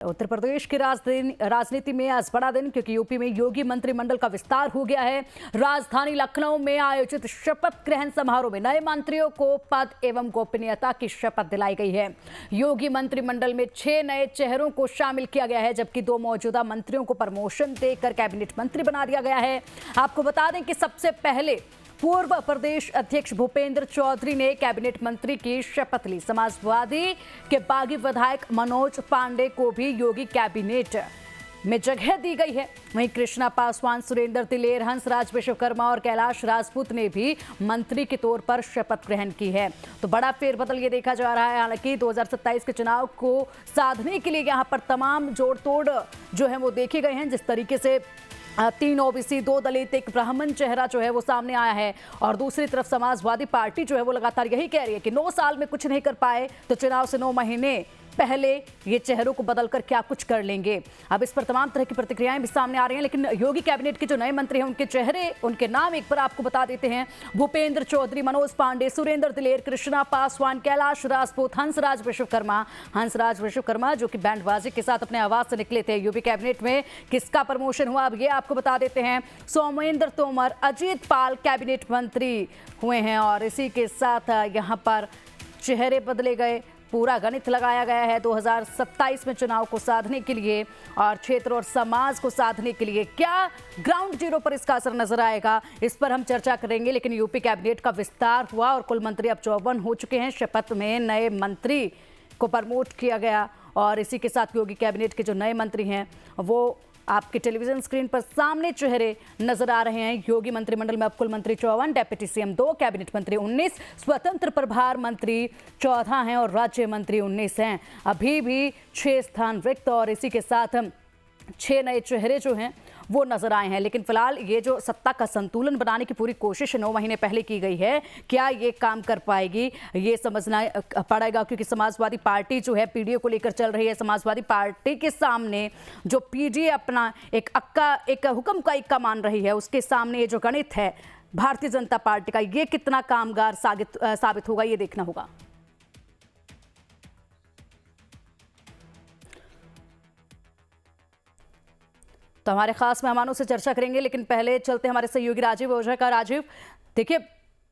उत्तर प्रदेश की राजनीति में आज बड़ा दिन, क्योंकि यूपी में योगी मंत्रिमंडल का विस्तार हो गया है। राजधानी लखनऊ में आयोजित शपथ ग्रहण समारोह में नए मंत्रियों को पद एवं गोपनीयता की शपथ दिलाई गई है। योगी मंत्रिमंडल में 6 नए चेहरों को शामिल किया गया है, जबकि 2 मौजूदा मंत्रियों को प्रमोशन देकर कैबिनेट मंत्री बना दिया गया है। आपको बता दें कि सबसे पहले पूर्व प्रदेश अध्यक्ष भूपेंद्र चौधरी ने कैबिनेट मंत्री की शपथ ली। समाजवादी के बागी विधायक मनोज पांडे को भी योगी कैबिनेट में जगह दी गई है। वहीं कृष्णा पासवान, सुरेंद्र तिलेर, हंसराज विश्वकर्मा और कैलाश राजपूत ने भी मंत्री के तौर पर शपथ ग्रहण की है। तो बड़ा फेरबदल ये देखा जा रहा है। हालांकि 2027 के चुनाव को साधने के लिए यहाँ पर तमाम जोड़ तोड़ जो है वो देखे गए हैं। जिस तरीके से 3 ओबीसी, 2 दलित, 1 ब्राह्मण चेहरा जो है वो सामने आया है, और दूसरी तरफ समाजवादी पार्टी जो है वो लगातार यही कह रही है कि 9 साल में कुछ नहीं कर पाए तो चुनाव से 9 महीने पहले ये चेहरों को बदलकर क्या कुछ कर लेंगे। अब इस पर तमाम तरह की प्रतिक्रियाएं भी सामने आ रही हैं। लेकिन योगी कैबिनेट के जो नए मंत्री हैं उनके चेहरे, उनके नाम एक बार आपको बता देते हैं। भूपेंद्र चौधरी, मनोज पांडे, सुरेंद्र तिलेर, कृष्णा पासवान, कैलाश राजपूत, हंसराज विश्वकर्मा जो कि बैंडबाजी के साथ अपने आवास से निकले थे। यूपी कैबिनेट में किसका प्रमोशन हुआ अब ये आपको बता देते हैं। सौमेंद्र तोमर, अजीत पाल कैबिनेट मंत्री हुए हैं, और इसी के साथ यहाँ पर चेहरे बदले गए। पूरा गणित लगाया गया है 2027 में चुनाव को साधने के लिए और क्षेत्र और समाज को साधने के लिए। क्या ग्राउंड जीरो पर इसका असर नजर आएगा, इस पर हम चर्चा करेंगे। लेकिन यूपी कैबिनेट का विस्तार हुआ और कुल मंत्री अब 54 हो चुके हैं। शपथ में नए मंत्री को प्रमोट किया गया, और इसी के साथ योगी कैबिनेट के जो नए मंत्री हैं वो आपके टेलीविजन स्क्रीन पर सामने चेहरे नजर आ रहे हैं। योगी मंत्रिमंडल में अब कुल मंत्री 54, डेप्यूटी सीएम 2, कैबिनेट मंत्री 19, स्वतंत्र प्रभार मंत्री 14 हैं और राज्य मंत्री 19 हैं। अभी भी 6 स्थान रिक्त, और इसी के साथ 6 नए चेहरे जो हैं वो नजर आए हैं। लेकिन फिलहाल ये जो सत्ता का संतुलन बनाने की पूरी कोशिश 9 महीने पहले की गई है, क्या ये काम कर पाएगी ये समझना पड़ेगा, क्योंकि समाजवादी पार्टी जो है पीडीए को लेकर चल रही है। समाजवादी पार्टी के सामने जो पीडीए अपना एक हुक्म का इक्का मान रही है, उसके सामने ये जो गणित है भारतीय जनता पार्टी का, ये कितना कामगार साबित होगा ये देखना होगा। तो हमारे खास मेहमानों से चर्चा करेंगे, लेकिन पहले चलते हमारे सहयोगी राजीव ओझा का। राजीव, देखिए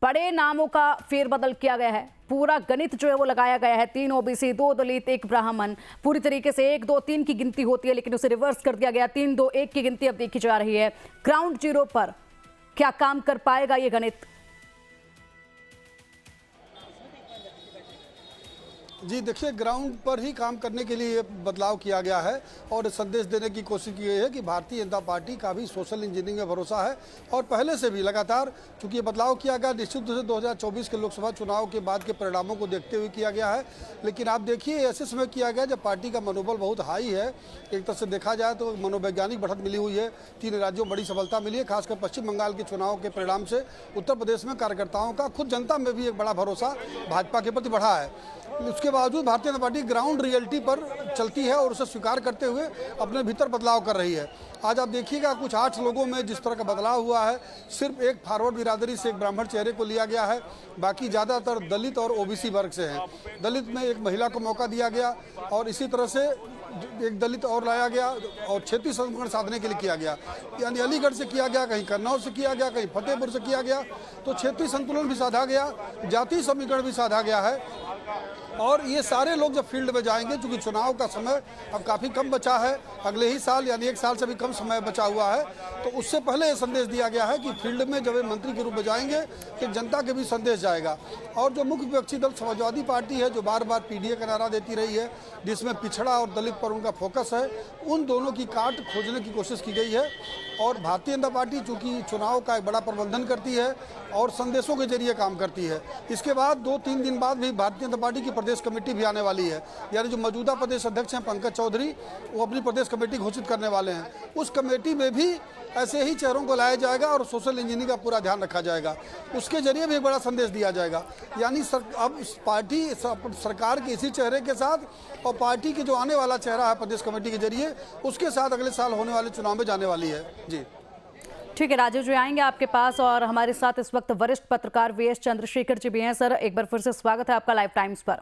बड़े नामों का फेरबदल किया गया है, पूरा गणित जो है वो लगाया गया है। 3 ओबीसी, 2 दलित, 1 ब्राह्मण, पूरी तरीके से 1 2 3 की गिनती होती है, लेकिन उसे रिवर्स कर दिया गया। 3 2 1 की गिनती अब देखी जा रही है। ग्राउंड जीरो पर क्या काम कर पाएगा ये गणित? जी देखिए, ग्राउंड पर ही काम करने के लिए बदलाव किया गया है और संदेश देने की कोशिश की गई है कि भारतीय जनता पार्टी का भी सोशल इंजीनियरिंग में भरोसा है, और पहले से भी लगातार चूंकि ये बदलाव किया गया निश्चित रूप से 2024 के लोकसभा चुनाव के बाद के परिणामों को देखते हुए किया गया है। लेकिन आप देखिए ऐसे समय किया गया जब पार्टी का मनोबल बहुत हाई है। एक तरह से देखा जाए तो मनोवैज्ञानिक बढ़त मिली हुई है। 3 राज्यों में बड़ी सफलता मिली है, खासकर पश्चिम बंगाल के चुनाव के परिणाम से उत्तर प्रदेश में कार्यकर्ताओं का, खुद जनता में भी एक बड़ा भरोसा भाजपा के प्रति बढ़ा है। उसके बावजूद Bharatiya Janata party ground reality पर चलती है और उसे स्वीकार करते हुए अपने भीतर बदलाव कर रही है। आज आप देखिएगा कुछ 8 लोगों में जिस तरह का बदलाव हुआ है, सिर्फ एक फॉरवर्ड बिरादरी से, एक ब्राह्मण चेहरे को लिया गया है, बाकी ज़्यादातर दलित और ओबीसी वर्ग से हैं। दलित में एक महिला को मौका दिया गया, और इसी तरह से एक दलित और लाया गया, और क्षेत्रीय समीकरण साधने के लिए किया गया। यानी अलीगढ़ से किया गया, कहीं कन्नौज से किया गया, कहीं फतेहपुर से किया गया, तो क्षेत्रीय संतुलन भी साधा गया, जातीय समीकरण भी साधा गया है। और ये सारे लोग जब फील्ड में जाएंगे, चूंकि चुनाव का समय अब काफ़ी कम बचा है, अगले ही साल यानी 1 साल से भी कम समय बचा हुआ है, तो उससे पहले ये संदेश दिया गया है कि फील्ड में जब वे मंत्री के रूप में जाएंगे कि जनता के भी संदेश जाएगा। और जो मुख्य विपक्षी दल समाजवादी पार्टी है, जो बार बार पीडीए का नारा देती रही है, जिसमें पिछड़ा और दलित पर उनका फोकस है, उन दोनों की काट खोजने की कोशिश की गई है। और भारतीय जनता पार्टी चूँकि चुनाव का एक बड़ा प्रबंधन करती है और संदेशों के जरिए काम करती है, इसके बाद 2-3 दिन बाद भी भारतीय जनता पार्टी की प्रदेश कमेटी भी आने वाली है। यानी जो मौजूदा प्रदेश अध्यक्ष हैं पंकज चौधरी, वो अपनी प्रदेश कमेटी घोषित करने वाले हैं। उस कमेटी में भी ऐसे ही चेहरों को लाया जाएगा और सोशल इंजीनियरिंग का पूरा ध्यान रखा जाएगा। उसके जरिए भी एक बड़ा संदेश दिया जाएगा। यानी अब पार्टी सरकार के इसी चेहरे के साथ और पार्टी के जो आने वाला चेहरा है प्रदेश कमेटी के जरिए, उसके साथ अगले साल होने वाले चुनाव में जाने वाली है। जी ठीक है राजीव जी, आएंगे आपके पास, और हमारे साथ इस वक्त वरिष्ठ पत्रकार वीएस चंद्रशेखर जी भी हैं। सर, एक बार फिर से स्वागत है आपका लाइव टाइम्स पर।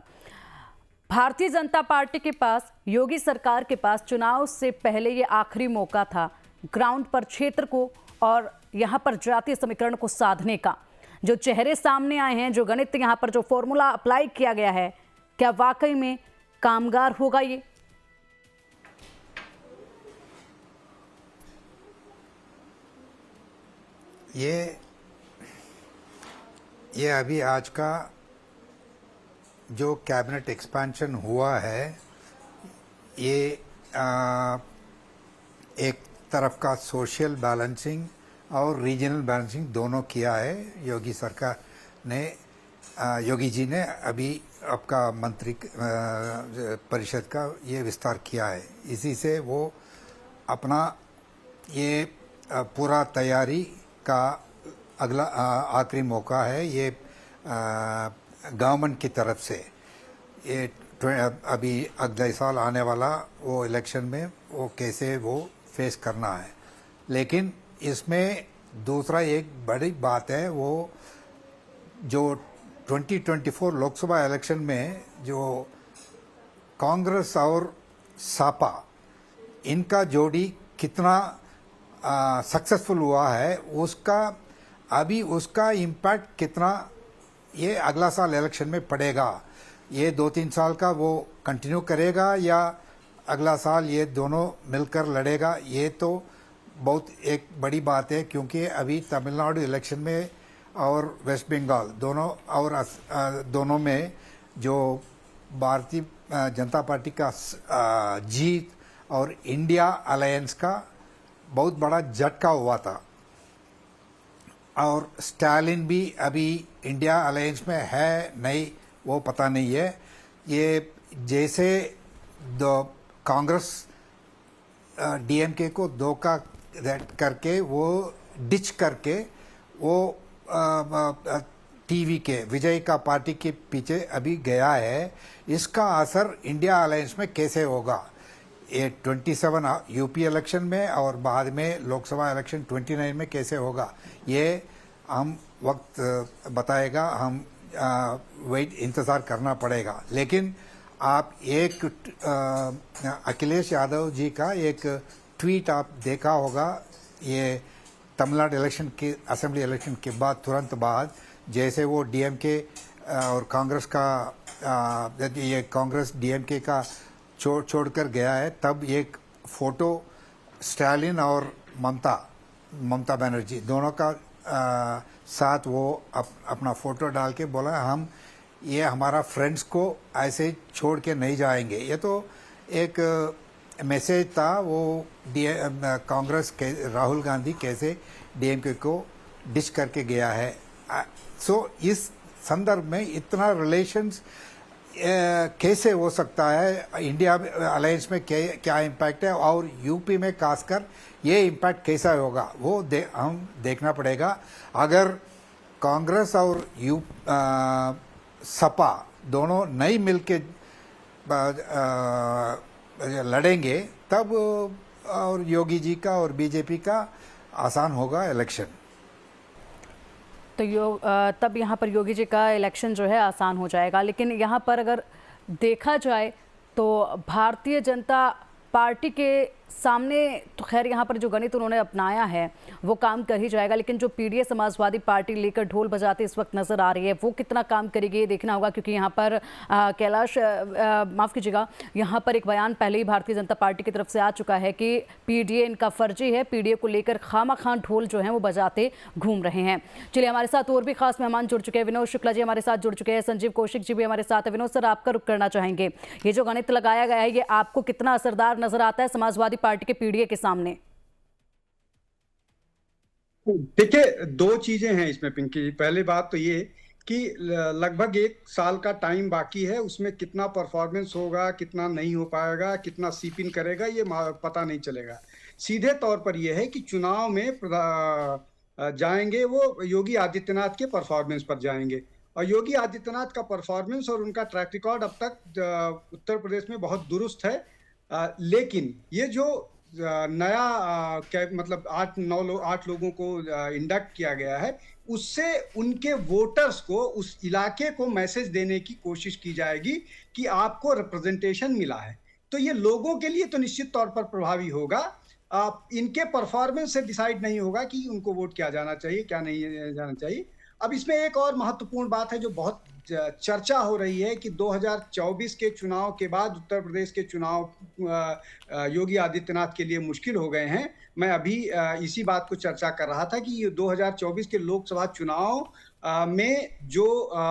भारतीय जनता पार्टी के पास, योगी सरकार के पास चुनाव से पहले ये आखिरी मौका था ग्राउंड पर क्षेत्र को और यहाँ पर जातीय समीकरण को साधने का। जो चेहरे सामने आए हैं, जो गणित यहाँ पर जो फॉर्मूला अप्लाई किया गया है, क्या वाकई में कामगार होगा ये अभी आज का जो कैबिनेट एक्सपेंशन हुआ है, ये एक तरफ का सोशल बैलेंसिंग और रीजनल बैलेंसिंग दोनों किया है। योगी सरकार ने, योगी जी ने अभी आपका मंत्री परिषद का ये विस्तार किया है। इसी से वो अपना ये पूरा तैयारी का अगला आखिरी मौका है। ये गवर्नमेंट की तरफ से ये अभी अगले साल आने वाला वो इलेक्शन में वो कैसे वो फेस करना है। लेकिन इसमें दूसरा एक बड़ी बात है, वो जो 2024 लोकसभा इलेक्शन में जो कांग्रेस और सपा इनका जोड़ी कितना सक्सेसफुल हुआ है, उसका इम्पैक्ट कितना ये अगला साल इलेक्शन में पड़ेगा। ये 2-3 साल का वो कंटिन्यू करेगा या अगला साल ये दोनों मिलकर लड़ेगा, ये तो बहुत एक बड़ी बात है। क्योंकि अभी तमिलनाडु इलेक्शन में और वेस्ट बंगाल दोनों में जो भारतीय जनता पार्टी का जीत और इंडिया अलायंस का बहुत बड़ा झटका हुआ था। और स्टालिन भी अभी इंडिया अलायंस में है नहीं, वो पता नहीं है। ये जैसे कांग्रेस डीएमके को धोखा करके वो डिच करके वो टीवी के विजय का पार्टी के पीछे अभी गया है, इसका असर इंडिया अलायंस में कैसे होगा? ये 27 यूपी इलेक्शन में और बाद में लोकसभा इलेक्शन 29 में कैसे होगा, ये हम वक्त बताएगा। हम इंतज़ार करना पड़ेगा। लेकिन आप एक अखिलेश यादव जी का एक ट्वीट आप देखा होगा, ये तमिलनाडु इलेक्शन के असेंबली इलेक्शन के बाद तुरंत बाद जैसे वो डीएमके और कांग्रेस का ये कांग्रेस डीएमके का छोड़कर गया है, तब एक फ़ोटो स्टालिन और ममता बनर्जी दोनों का साथ वो अपना फ़ोटो डाल के बोला हम ये हमारा फ्रेंड्स को ऐसे छोड़ के नहीं जाएंगे। ये तो एक मैसेज था। वो कांग्रेस के राहुल गांधी कैसे डीएमके को डिश करके गया है। सो इस संदर्भ में इतना रिलेशंस कैसे हो सकता है, इंडिया अलायंस में क्या इम्पैक्ट है और यूपी में खासकर ये इम्पैक्ट कैसा होगा वो हम देखना पड़ेगा। अगर कांग्रेस और सपा दोनों नहीं मिलके लड़ेंगे तब और योगी जी का और बीजेपी का आसान होगा इलेक्शन। तो तब यहाँ पर योगी जी का इलेक्शन जो है आसान हो जाएगा। लेकिन यहाँ पर अगर देखा जाए तो भारतीय जनता पार्टी के सामने तो खैर यहाँ पर जो गणित उन्होंने अपनाया है वो काम कर ही जाएगा। लेकिन जो पीडीए समाजवादी पार्टी लेकर ढोल बजाते इस वक्त नजर आ रही है, वो कितना काम करेगी ये देखना होगा। क्योंकि यहाँ पर कैलाश माफ़ कीजिएगा, यहाँ पर एक बयान पहले ही भारतीय जनता पार्टी की तरफ से आ चुका है कि पीडीए इनका फर्जी है, पीडीए को लेकर खामाखां ढोल जो है वो बजाते घूम रहे हैं। चलिए, हमारे साथ और भी खास मेहमान जुड़ चुके हैं। विनोद शुक्ला जी हमारे साथ जुड़ चुके हैं, संजीव कौशिक जी भी हमारे साथ है। विनोद सर, आपका रुख करना चाहेंगे, ये जो गणित लगाया गया है ये आपको कितना असरदार नजर आता है समाजवादी पार्टी के पीडीए के सामने? देखिए, दो चीजें हैं इसमें पिंकी जी। पहली बात तो ये कि लगभग 1 साल का टाइम बाकी है, उसमें कितना परफॉर्मेंस होगा, कितना नहीं हो पाएगा, कितना सीप इन करेगा, ये पता नहीं चलेगा। सीधे तौर पर यह है कि चुनाव में जाएंगे वो योगी आदित्यनाथ के परफॉर्मेंस पर जाएंगे। और योगी आदित्यनाथ का परफॉर्मेंस और उनका ट्रैक रिकॉर्ड अब तक उत्तर प्रदेश में बहुत दुरुस्त है। लेकिन ये जो नया मतलब 8 लोगों को इंडक्ट किया गया है, उससे उनके वोटर्स को, उस इलाके को मैसेज देने की कोशिश की जाएगी कि आपको रिप्रेजेंटेशन मिला है। तो ये लोगों के लिए तो निश्चित तौर पर प्रभावी होगा। इनके परफॉर्मेंस से डिसाइड नहीं होगा कि उनको वोट किया जाना चाहिए, क्या नहीं जाना चाहिए। अब इसमें एक और महत्वपूर्ण बात है जो बहुत चर्चा हो रही है कि 2024 के चुनाव के बाद उत्तर प्रदेश के चुनाव योगी आदित्यनाथ के लिए मुश्किल हो गए हैं। मैं अभी इसी बात को चर्चा कर रहा था कि ये 2024 के लोकसभा चुनाव में जो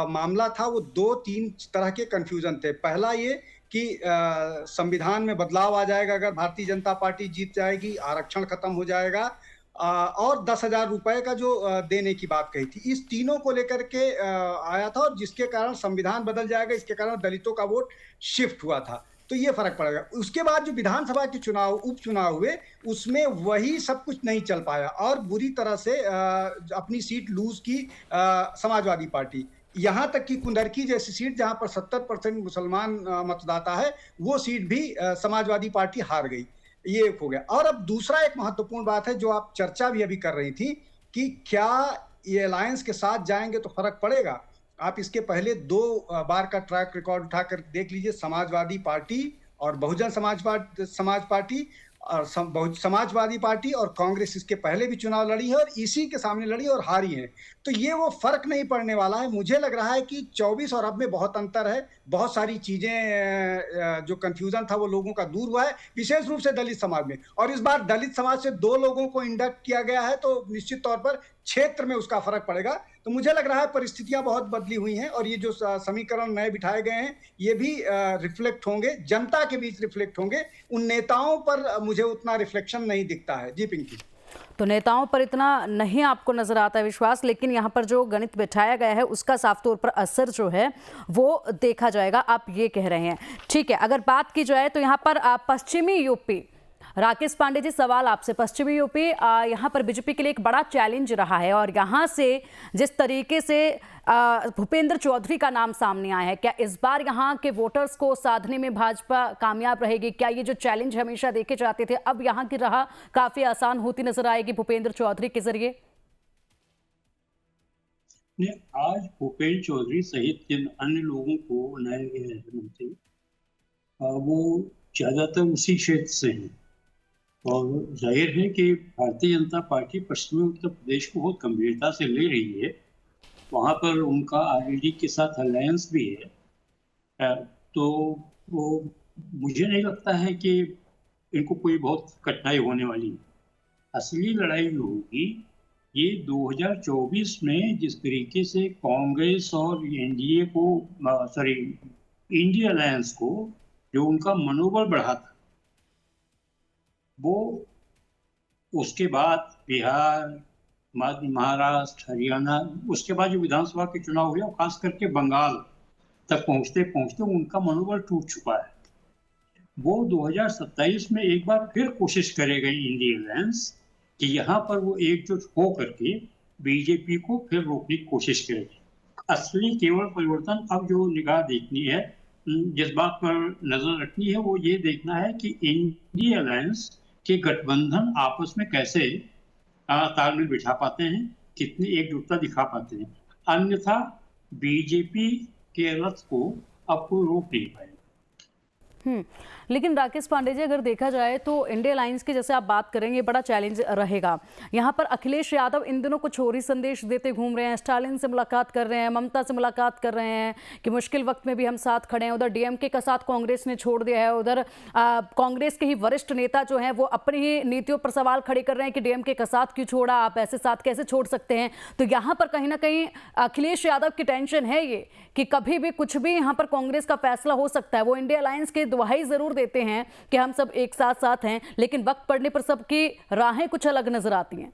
मामला था वो 2-3 तरह के कंफ्यूजन थे। पहला ये कि संविधान में बदलाव आ जाएगा अगर भारतीय जनता पार्टी जीत जाएगी, आरक्षण खत्म हो जाएगा, और 10,000 रुपए का जो देने की बात कही थी। इस तीनों को लेकर के आया था, और जिसके कारण संविधान बदल जाएगा, इसके कारण दलितों का वोट शिफ्ट हुआ था, तो ये फर्क पड़ेगा। उसके बाद जो विधानसभा के उपचुनाव हुए, उसमें वही सब कुछ नहीं चल पाया और बुरी तरह से अपनी सीट लूज की समाजवादी पार्टी। यहाँ तक कि कुंदरकी जैसी सीट जहाँ पर 70% मुसलमान मतदाता है, वो सीट भी समाजवादी पार्टी हार गई। ये एक हो गया। और अब दूसरा एक महत्वपूर्ण बात है जो आप चर्चा भी अभी कर रही थी कि क्या ये अलायंस के साथ जाएंगे तो फर्क पड़ेगा। आप इसके पहले 2 बार का ट्रैक रिकॉर्ड उठाकर देख लीजिए, समाजवादी पार्टी और बहुजन समाज पार्टी और समाजवादी पार्टी और कांग्रेस इसके पहले भी चुनाव लड़ी है और इसी के सामने लड़ी और हारी है। तो ये वो फर्क नहीं पड़ने वाला है। मुझे लग रहा है कि 24 और अब में बहुत अंतर है। बहुत सारी चीजें जो कंफ्यूजन था वो लोगों का दूर हुआ है, विशेष रूप से दलित समाज में। और इस बार दलित समाज से 2 लोगों को इंडक्ट किया गया है, तो निश्चित तौर पर क्षेत्र में उसका फर्क पड़ेगा। तो मुझे लग रहा है परिस्थितियां बहुत बदली हुई हैं और ये जो समीकरण नए बिठाए गए हैं ये भी रिफ्लेक्ट होंगे, जनता के बीच रिफ्लेक्ट होंगे। उन नेताओं पर मुझे उतना रिफ्लेक्शन नहीं दिखता है। जी पिंकी। तो नेताओं पर इतना नहीं आपको नजर आता है विश्वास, लेकिन यहाँ पर जो गणित बिठाया गया है उसका साफ तौर पर असर जो है वो देखा जाएगा, आप ये कह रहे हैं। ठीक है, अगर बात की जाए तो यहाँ पर पश्चिमी यूपी, राकेश पांडे जी सवाल आपसे। पश्चिमी यूपी यहाँ पर बीजेपी के लिए एक बड़ा चैलेंज रहा है और यहाँ से जिस तरीके से भूपेंद्र चौधरी का नाम सामने आया है, क्या इस बार यहाँ के वोटर्स को साधने में भाजपा कामयाब रहेगी? क्या ये जो चैलेंज हमेशा देखे जाते थे अब यहाँ की राह काफी आसान होती नजर आएगी भूपेंद्र चौधरी के जरिए? आज भूपेंद्र चौधरी सहित जिन अन्य लोगों को बनाया गया है मंत्री, वो ज्यादातर उसी क्षेत्र से हैं और जाहिर है कि भारतीय जनता पार्टी पश्चिमी उत्तर प्रदेश को बहुत गंभीरता से ले रही है। वहाँ पर उनका आरजेडी के साथ अलायंस भी है, तो वो मुझे नहीं लगता है कि इनको कोई बहुत कठिनाई होने वाली है। असली लड़ाई जो होगी ये 2024 में जिस तरीके से कांग्रेस और एनडीए को इंडिया अलायंस को जो उनका मनोबल बढ़ा था, वो उसके बाद बिहार, महाराष्ट्र, हरियाणा, उसके बाद जो विधानसभा के चुनाव हुए, खास करके बंगाल तक पहुंचते पहुंचते उनका मनोबल टूट चुका है। वो 2027 में एक बार फिर कोशिश करेगा इंडिया अलायंस कि यहाँ पर वो एकजुट हो करके बीजेपी को फिर रोकने की कोशिश करेगी। असली केवल परिवर्तन अब जो निगाह देखनी है, जिस बात पर नजर रखनी है, वो ये देखना है कि इंडिया अलायंस के गठबंधन आपस में कैसे तालमेल बिठा पाते हैं, कितनी एकजुटता दिखा पाते हैं। अन्यथा बीजेपी के रथ को अब कोई रोक नहीं पाएगा। लेकिन राकेश पांडे जी, अगर देखा जाए तो इंडिया अलायंस की जैसे आप बात करेंगे बड़ा चैलेंज रहेगा। यहाँ पर अखिलेश यादव इन दिनों कुछ और ही संदेश देते घूम रहे हैं, स्टालिन से मुलाकात कर रहे हैं, ममता से मुलाकात कर रहे हैं कि मुश्किल वक्त में भी हम साथ खड़े हैं। उधर डीएमके का साथ कांग्रेस ने छोड़ दिया है, उधर कांग्रेस के ही वरिष्ठ नेता जो हैं वो अपनी ही नीतियों पर सवाल खड़े कर रहे हैं कि डीएमके का साथ क्यों छोड़ा, आप ऐसे साथ कैसे छोड़ सकते हैं। तो यहाँ पर कहीं ना कहीं अखिलेश यादव की टेंशन है ये कि कभी भी कुछ भी यहाँ पर कांग्रेस का फैसला हो सकता है। वो इंडिया अलायंस के दुहाई जरूर देते हैं कि हम सब एक साथ हैं, लेकिन वक्त पड़ने पर सबकी राहें कुछ अलग नजर आती हैं।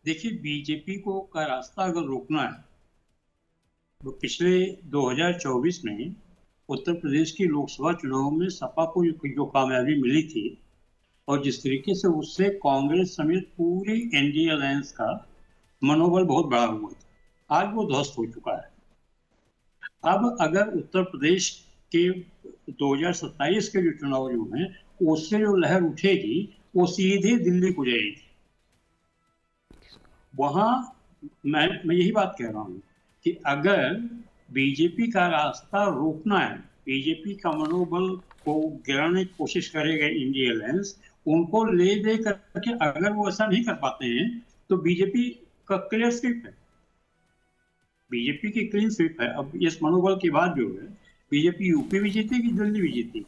देखिए, बीजेपी को का रास्ता अगर रोकना है तो पिछले 2024 में उत्तर प्रदेश की लोकसभा चुनाव में सपा को जो कामयाबी मिली थी और जिस तरीके से उससे कांग्रेस समेत पूरी एनडीए अलायंस का मनोबल बहुत बढ़ा हुआ था, आज वो ध्वस्त हो चुका है। अब अगर उत्तर प्रदेश कि 2027 के जो चुनाव जो हैं उससे जो लहर उठेगी वो सीधे दिल्ली को जाएगी। वहां मैं यही बात कह रहा हूं कि अगर बीजेपी का रास्ता रोकना है, बीजेपी का मनोबल को गिराने की कोशिश करेगा इंडिया अलायंस, उनको ले दे करके अगर वो ऐसा नहीं कर पाते हैं तो बीजेपी का क्लियर स्वीप है, बीजेपी की क्लीन स्वीप है। अब इस मनोबल के बाद जो है बीजेपी यूपी भी जीतेगी, दिल्ली भी जीतेगी।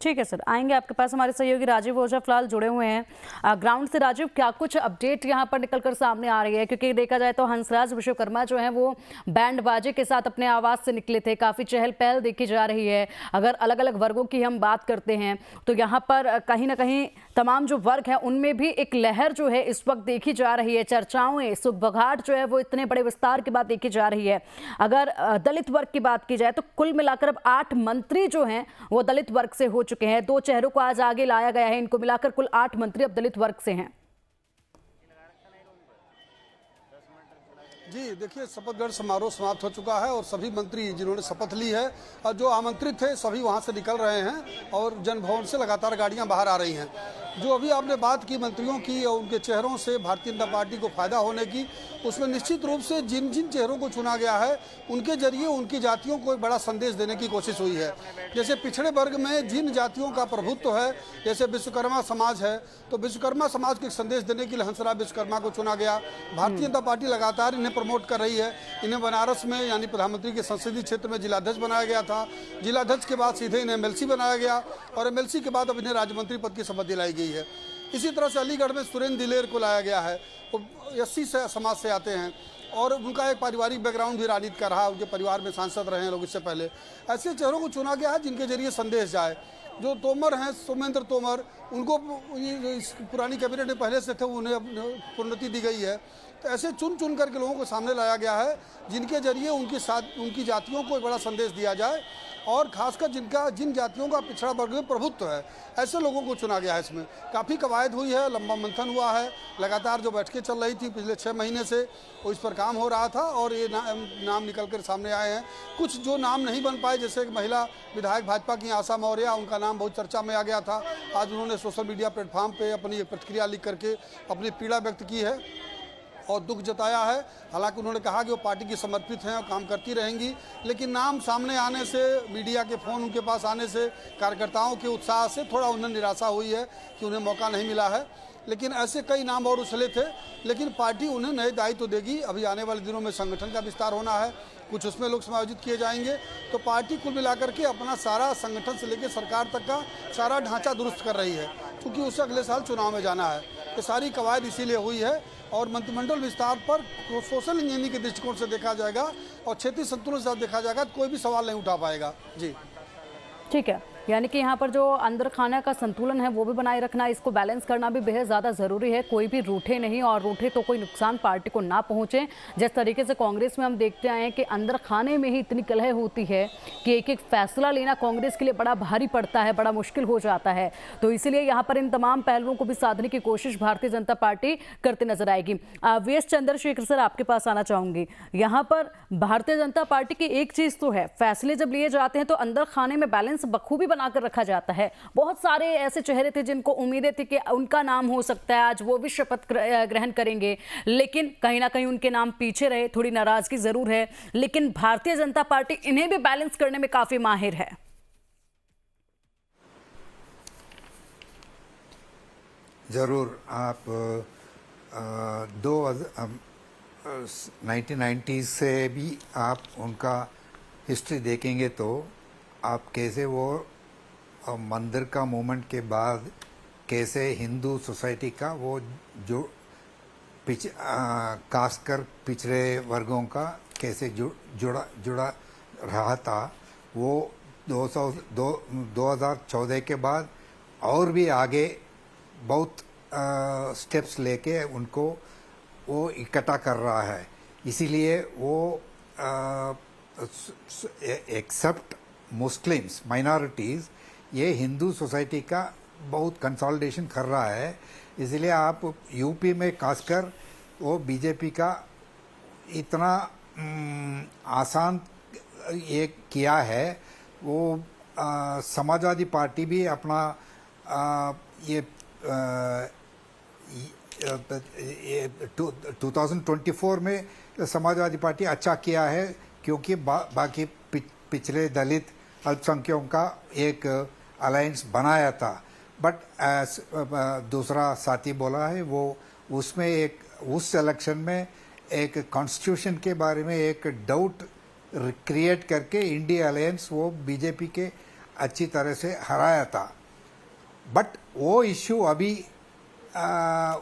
ठीक है सर, आएंगे आपके पास। हमारे सहयोगी राजीव ओझा फिलहाल जुड़े हुए हैं ग्राउंड से। राजीव, क्या कुछ अपडेट यहाँ पर निकलकर सामने आ रही है? क्योंकि देखा जाए तो हंसराज विश्वकर्मा जो है वो बैंड बाजे के साथ अपने आवास से निकले थे, काफ़ी चहल पहल देखी जा रही है। अगर अलग अलग वर्गों की हम बात करते हैं तो यहाँ पर कहीं ना कहीं तमाम जो वर्ग हैं उनमें भी एक लहर जो है इस वक्त देखी जा रही है। चर्चाओं सुबघाट जो है वो इतने बड़े विस्तार के बाद देखी जा रही है। अगर दलित वर्ग की बात की जाए तो कुल मिलाकर अब 8 मंत्री जो हैं वो दलित वर्ग से हो चुके हैं। 2 चेहरों को आज आगे लाया गया है, इनको मिलाकर कुल 8 मंत्री अब दलित वर्ग से हैं। जी देखिए, शपथ ग्रहण समारोह समाप्त हो चुका है और सभी मंत्री जिन्होंने शपथ ली है और जो आमंत्रित थे सभी वहां से निकल रहे हैं और जनभवन से लगातार गाड़ियां बाहर आ रही हैं। जो अभी आपने बात की मंत्रियों की और उनके चेहरों से भारतीय जनता पार्टी को फायदा होने की, उसमें निश्चित रूप से जिन जिन चेहरों को चुना गया है उनके जरिए उनकी जातियों को एक बड़ा संदेश देने की कोशिश हुई है। जैसे पिछड़े वर्ग में जिन जातियों का प्रभुत्व है, जैसे विश्वकर्मा समाज है, तो विश्वकर्मा समाज को एक संदेश देने के लिए हंसराज विश्वकर्मा को चुना गया। भारतीय जनता पार्टी लगातार इन्हें प्रमोट कर रही है। इन्हें बनारस में यानी प्रधानमंत्री के संसदीय क्षेत्र में जिलाध्यक्ष बनाया गया था। जिलाध्यक्ष के बाद सीधे इन्हें एमएलसी बनाया गया और एमएलसी के बाद अब इन्हें राज्यमंत्री पद की शपथ दिलाई गई है। इसी तरह से अलीगढ़ में सुरेंद्र दिलेर को लाया गया है, वो एससी समाज से आते हैं और उनका एक पारिवारिक बैकग्राउंड भी राजनीति का रहा, उनके परिवार में सांसद रहे हैं लोग इससे पहले। ऐसे चेहरों को चुना गया है जिनके जरिए संदेश जाए। जो तोमर हैं, सोमेंद्र तोमर, उनको पुरानी कैबिनेट में पहले से थे, उन्हें प्रोन्नति दी गई है। तो ऐसे चुन चुन करके लोगों को सामने लाया गया है जिनके जरिए उनकी जातियों को एक बड़ा संदेश दिया जाए और खासकर जिन जातियों का पिछड़ा वर्ग में प्रभुत्व है, ऐसे लोगों को चुना गया है। इसमें काफ़ी कवायद हुई है, लंबा मंथन हुआ है, लगातार जो बैठकें चल रही थी पिछले 6 महीने से वो इस पर काम हो रहा था और ये नाम निकल कर सामने आए हैं। कुछ जो नाम नहीं बन पाए, जैसे एक महिला विधायक भाजपा की आशा मौर्य, उनका नाम बहुत चर्चा में आ गया था। आज उन्होंने सोशल मीडिया प्लेटफॉर्म पर अपनी प्रतिक्रिया लिख करके अपनी पीड़ा व्यक्त की है और दुख जताया है। हालांकि उन्होंने कहा कि वो पार्टी की समर्पित हैं और काम करती रहेंगी, लेकिन नाम सामने आने से, मीडिया के फ़ोन उनके पास आने से, कार्यकर्ताओं के उत्साह से थोड़ा उन्हें निराशा हुई है कि उन्हें मौका नहीं मिला है। लेकिन ऐसे कई नाम और उछले थे, लेकिन पार्टी उन्हें नए दायित्व देगी। अभी आने वाले दिनों में संगठन का विस्तार होना है, कुछ उसमें लोग समायोजित किए जाएंगे। तो पार्टी कुल मिलाकर के अपना सारा संगठन से लेकर सरकार तक का सारा ढांचा दुरुस्त कर रही है, क्योंकि उससे अगले साल चुनाव में जाना है। ये सारी कवायद इसीलिए हुई है और मंत्रिमंडल विस्तार पर सोशल इंजीनियरिंग के दृष्टिकोण से देखा जाएगा और क्षेत्रीय संतुलन से देखा जाएगा तो कोई भी सवाल नहीं उठा पाएगा। जी ठीक है, यानी कि यहाँ पर जो अंदर खाना का संतुलन है वो भी बनाए रखना, इसको बैलेंस करना भी बेहद ज़्यादा ज़रूरी है। कोई भी रूठे नहीं और रूठे तो कोई नुकसान पार्टी को ना पहुँचे। जिस तरीके से कांग्रेस में हम देखते आए हैं कि अंदर खाने में ही इतनी कलह होती है कि एक एक फैसला लेना कांग्रेस के लिए बड़ा भारी पड़ता है, बड़ा मुश्किल हो जाता है। तो इसीलिए यहाँ पर इन तमाम पहलुओं को भी साधने की कोशिश भारतीय जनता पार्टी करते नजर आएगी। वीएस चंद्रशेखर सर, आपके पास आना चाहूँगी। यहाँ पर भारतीय जनता पार्टी की एक चीज़ तो है, फैसले जब लिए जाते हैं तो अंदर खाने में बैलेंस बखूबी बनाकर रखा जाता है। बहुत सारे ऐसे चेहरे थे जिनको उम्मीदें थी कि उनका नाम हो सकता है, आज वो भी शपथ ग्रहण करेंगे, लेकिन कहीं ना कहीं उनके नाम पीछे रहे। थोड़ी नाराजगी जरूर है, लेकिन भारतीय जनता पार्टी इन्हें भी बैलेंस करने में काफी माहिर है। जरूर। आप 1990 से भी आप उनका हिस्ट्री देखेंगे तो आप कैसे वो मंदिर का मूवमेंट के बाद कैसे हिंदू सोसाइटी का वो जो खासकर पिछड़े वर्गों का कैसे जुड़ा रहा था, वो 2014 के बाद और भी आगे बहुत स्टेप्स लेके उनको वो इकट्ठा कर रहा है। इसीलिए वो एक्सेप्ट मुस्लिम्स माइनॉरिटीज़, ये हिंदू सोसाइटी का बहुत कंसोलिडेशन कर रहा है। इसलिए आप यूपी में खासकर वो बीजेपी का इतना आसान ये किया है वो समाजवादी पार्टी भी अपना ये 2024 में समाजवादी पार्टी अच्छा किया है क्योंकि बाकी पिछले दलित अल्पसंख्यकों का एक अलायंस बनाया था। बट दूसरा साथी बोला है वो उसमें एक उस इलेक्शन में एक कॉन्स्टिट्यूशन के बारे में एक डाउट क्रिएट करके इंडिया अलायंस वो बीजेपी के अच्छी तरह से हराया था। बट वो इश्यू अभी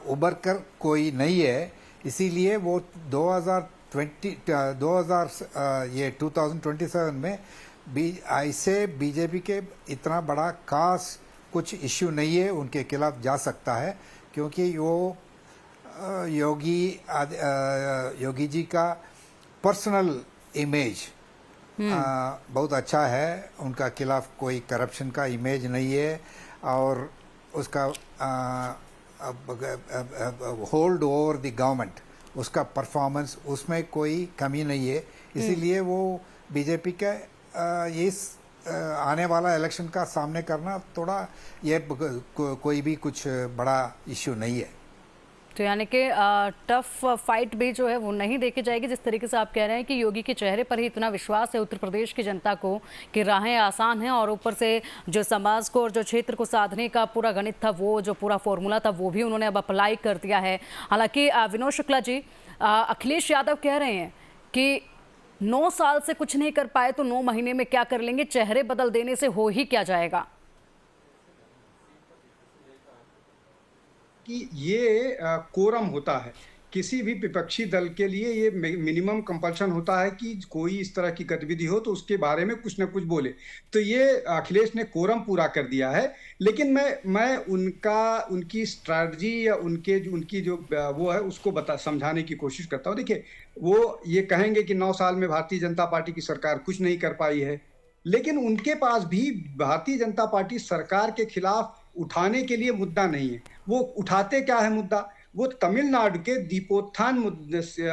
उभर कर कोई नहीं है, इसीलिए वो 2027 में ऐसे बीजेपी के इतना बड़ा खास कुछ इश्यू नहीं है उनके खिलाफ जा सकता है, क्योंकि वो योगी जी का पर्सनल इमेज बहुत अच्छा है, उनका खिलाफ कोई करप्शन का इमेज नहीं है और उसका होल्ड ओवर द गवर्नमेंट, उसका परफॉर्मेंस उसमें कोई कमी नहीं है। इसीलिए वो बीजेपी के इस आने वाला इलेक्शन का सामने करना थोड़ा ये कोई भी कुछ बड़ा इश्यू नहीं है। तो यानी कि टफ फाइट भी जो है वो नहीं देखी जाएगी, जिस तरीके से आप कह रहे हैं कि योगी के चेहरे पर ही इतना विश्वास है उत्तर प्रदेश की जनता को कि राहें आसान हैं, और ऊपर से जो समाज को और जो क्षेत्र को साधने का पूरा गणित था, वो जो पूरा फॉर्मूला था, वो भी उन्होंने अब अप्लाई कर दिया है। हालांकि विनोद शुक्ला जी, अखिलेश यादव कह रहे हैं कि 9 साल से कुछ नहीं कर पाए तो 9 महीने में क्या कर लेंगे, चेहरे बदल देने से हो ही क्या जाएगा। कि ये कोरम होता है किसी भी विपक्षी दल के लिए, ये मिनिमम कंपल्शन होता है कि कोई इस तरह की गतिविधि हो तो उसके बारे में कुछ ना कुछ बोले। तो ये अखिलेश ने कोरम पूरा कर दिया है। लेकिन मैं उनकी स्ट्रैटेजी या उनकी जो वो है उसको समझाने की कोशिश करता हूँ। देखिए, वो ये कहेंगे कि 9 साल में भारतीय जनता पार्टी की सरकार कुछ नहीं कर पाई है, लेकिन उनके पास भी भारतीय जनता पार्टी सरकार के खिलाफ उठाने के लिए मुद्दा नहीं है। वो उठाते क्या है मुद्दा, वो तमिलनाडु के दीपोत्थान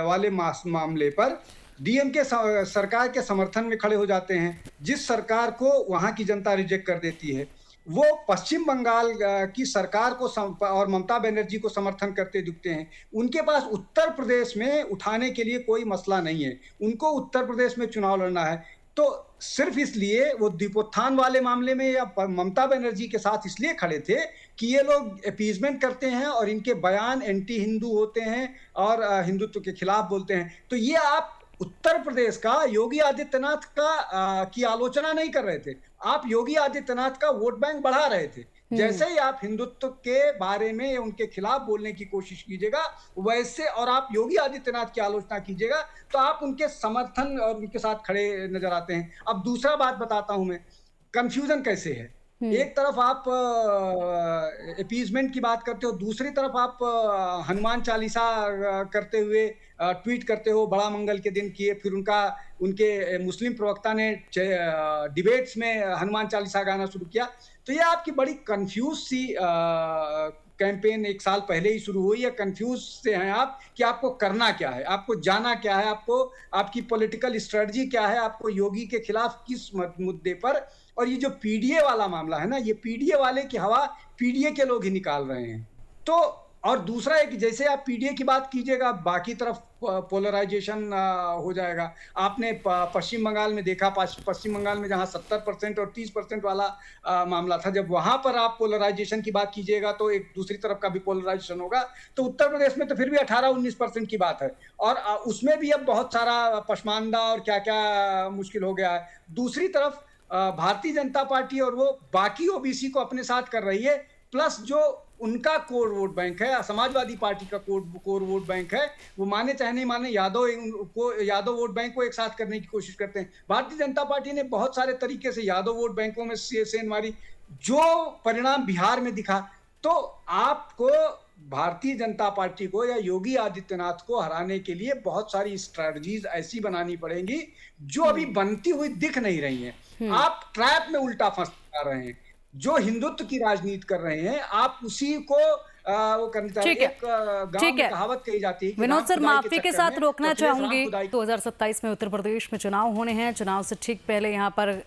वाले मामले पर डीएमके सरकार के समर्थन में खड़े हो जाते हैं, जिस सरकार को वहां की जनता रिजेक्ट कर देती है। वो पश्चिम बंगाल की सरकार को और ममता बनर्जी को समर्थन करते दिखते हैं। उनके पास उत्तर प्रदेश में उठाने के लिए कोई मसला नहीं है, उनको उत्तर प्रदेश में चुनाव लड़ना है। तो सिर्फ इसलिए वो दीपोत्थान वाले मामले में या ममता बनर्जी के साथ इसलिए खड़े थे कि ये लोग अपीजमेंट करते हैं और इनके बयान एंटी हिंदू होते हैं और हिंदुत्व के खिलाफ बोलते हैं। तो ये आप उत्तर प्रदेश का योगी आदित्यनाथ का की आलोचना नहीं कर रहे थे, आप योगी आदित्यनाथ का वोट बैंक बढ़ा रहे थे। जैसे ही आप हिंदुत्व के बारे में उनके खिलाफ बोलने की कोशिश कीजिएगा वैसे, और आप योगी आदित्यनाथ की आलोचना कीजिएगा, तो आप उनके समर्थन और उनके साथ खड़े नजर आते हैं। अब दूसरा बात बताता हूं मैं, कंफ्यूजन कैसे है। एक तरफ आप अपीजमेंट की बात करते हो, दूसरी तरफ आप हनुमान चालीसा करते हुए ट्वीट करते हो, बड़ा मंगल के दिन किए, फिर उनके मुस्लिम प्रवक्ता ने डिबेट्स में हनुमान चालीसा गाना शुरू किया। तो ये आपकी बड़ी कंफ्यूज सी कैंपेन 1 साल पहले ही शुरू हुई है। कंफ्यूज से हैं आप कि आपको करना क्या है, आपको जाना क्या है, आपकी पॉलिटिकल स्ट्रेटजी क्या है, आपको योगी के खिलाफ किस मुद्दे पर। और ये जो पीडीए वाला मामला है ना, ये पीडीए वाले की हवा पीडीए के लोग ही निकाल रहे हैं। तो और दूसरा है कि जैसे आप पीडीए की बात कीजिएगा, बाकी तरफ पोलराइजेशन हो जाएगा। आपने पश्चिम बंगाल में देखा, पश्चिम बंगाल में जहां 70% और 30% वाला मामला था, जब वहां पर आप पोलराइजेशन की बात कीजिएगा तो एक दूसरी तरफ का भी पोलराइजेशन होगा। तो उत्तर प्रदेश में तो फिर भी 18-19% की बात है, और उसमें भी अब बहुत सारा पसमानदा और क्या क्या मुश्किल हो गया है। दूसरी तरफ भारतीय जनता पार्टी और वो बाकी ओबीसी को अपने साथ कर रही है, प्लस जो उनका कोर वोट बैंक है, समाजवादी पार्टी का कोर वोट बैंक है, वो माने चाहे नहीं माने यादव वोट बैंक को एक साथ करने की कोशिश करते हैं। भारतीय जनता पार्टी ने बहुत सारे तरीके से यादव वोट बैंकों में सेंध मारी, जो परिणाम बिहार में दिखा। तो आपको भारतीय जनता पार्टी को या योगी आदित्यनाथ को हराने के लिए बहुत सारी स्ट्रैटेजीज ऐसी बनानी पड़ेंगी जो अभी बनती हुई दिख नहीं रही हैं। आप ट्रैप में उल्टा फंस जा रहे हैं। जो हिंदुत्व की राजनीति कर रहे हैं, आप उसी को वो करनी चाहिए। ठीक है, एक गांव ठीक में है। कहावत कही जाती है कि विनोद राम सर, खुदाई के माफी के चक्कर साथ में रोकना तो अखिलेश राम चाहूंगी। खुदाई 2027 में उत्तर प्रदेश में चुनाव होने हैं। चुनाव से ठीक पहले यहाँ पर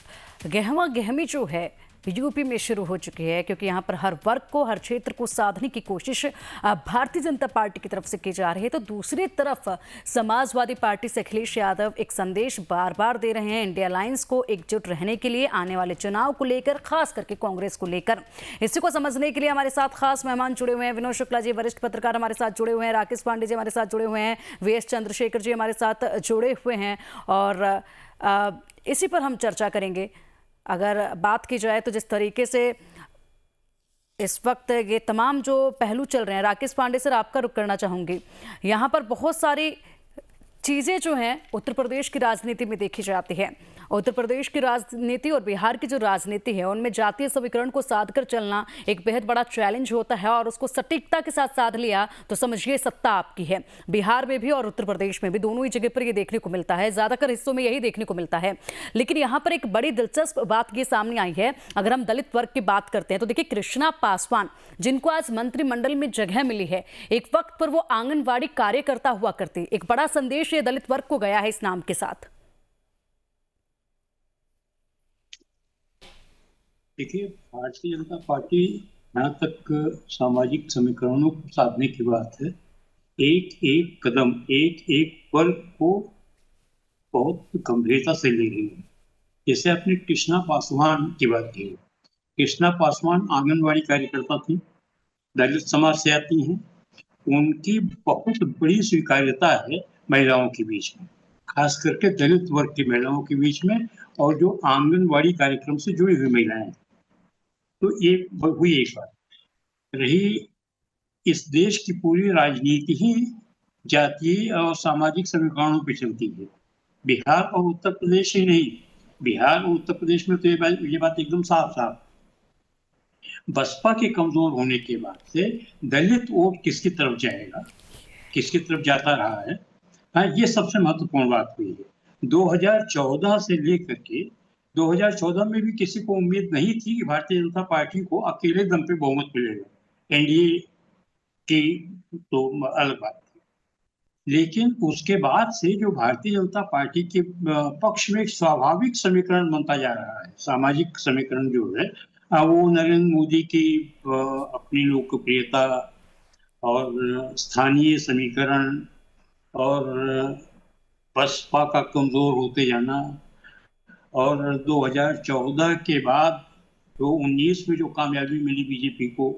गहमा गहमी जो है यूपी में शुरू हो चुकी है, क्योंकि यहाँ पर हर वर्ग को, हर क्षेत्र को साधने की कोशिश भारतीय जनता पार्टी की तरफ से की जा रही है। तो दूसरी तरफ समाजवादी पार्टी से अखिलेश यादव एक संदेश बार बार दे रहे हैं इंडिया अलायंस को एकजुट रहने के लिए, आने वाले चुनाव को लेकर, खास करके कांग्रेस को लेकर। इसी को समझने के लिए हमारे साथ खास मेहमान जुड़े हुए हैं। विनोद शुक्ला जी वरिष्ठ पत्रकार हमारे साथ जुड़े हुए हैं, राकेश पांडे जी हमारे साथ जुड़े हुए हैं, वीएस चंद्रशेखर जी हमारे साथ जुड़े हुए हैं, और इसी पर हम चर्चा करेंगे। अगर बात की जाए तो जिस तरीके से इस वक्त ये तमाम जो पहलू चल रहे हैं, राकेश पांडे सर आपका रुख करना चाहूंगी। यहाँ पर बहुत सारी चीज़ें जो हैं उत्तर प्रदेश की राजनीति में देखी जाती है। उत्तर प्रदेश की राजनीति और बिहार की जो राजनीति है उनमें जातीय समीकरण को साध कर चलना एक बेहद बड़ा चैलेंज होता है, और उसको सटीकता के साथ साध लिया तो समझिए सत्ता आपकी है। बिहार में भी और उत्तर प्रदेश में भी, दोनों ही जगह पर ये देखने को मिलता है, ज़्यादातर हिस्सों में यही देखने को मिलता है। लेकिन यहाँ पर एक बड़ी दिलचस्प बात ये सामने आई है। अगर हम दलित वर्ग की बात करते हैं तो देखिए, कृष्णा पासवान जिनको आज मंत्रिमंडल में जगह मिली है, एक वक्त पर वो आंगनबाड़ी कार्यकर्ता हुआ करती। एक बड़ा संदेश ये दलित वर्ग को गया है इस नाम के साथ। देखिए, भारतीय जनता पार्टी जहाँ तक सामाजिक समीकरणों को साधने की बात है, एक एक कदम, एक एक वर्ग को बहुत गंभीरता से ले रही है। जैसे आपने कृष्णा पासवान की बात की, कृष्णा पासवान आंगनबाड़ी कार्यकर्ता थी, दलित समाज से आती हैं। उनकी बहुत बड़ी स्वीकार्यता है महिलाओं के बीच में, खास करके दलित वर्ग की महिलाओं के बीच में, और जो आंगनबाड़ी कार्यक्रम से जुड़ी हुई महिलाएं। तो ये हुई एक बात। रही, इस देश की पूरी राजनीति ही जातीय और सामाजिक समीकरणों पर चलती है। बिहार और उत्तर प्रदेश ही नहीं, बिहार और उत्तर प्रदेश में तो ये बात एकदम साफ साफ। बसपा के कमजोर होने के बाद से दलित वोट किसकी तरफ जाएगा, किसकी तरफ जाता रहा है, हाँ, ये सबसे महत्वपूर्ण बात हुई है। 2014 से लेकर के 2014 में भी किसी को उम्मीद नहीं थी कि भारतीय जनता पार्टी को अकेले दम पे बहुमत मिलेगा। एनडीए की तो अलग बात थी, लेकिन उसके बाद से जो भारतीय जनता पार्टी के पक्ष में एक स्वाभाविक समीकरण बनता जा रहा है, सामाजिक समीकरण जो है, वो नरेंद्र मोदी की अपनी लोकप्रियता और स्थानीय समीकरण और बसपा का कमजोर होते जाना, और 2014 के बाद जो 19 में जो कामयाबी मिली बीजेपी को,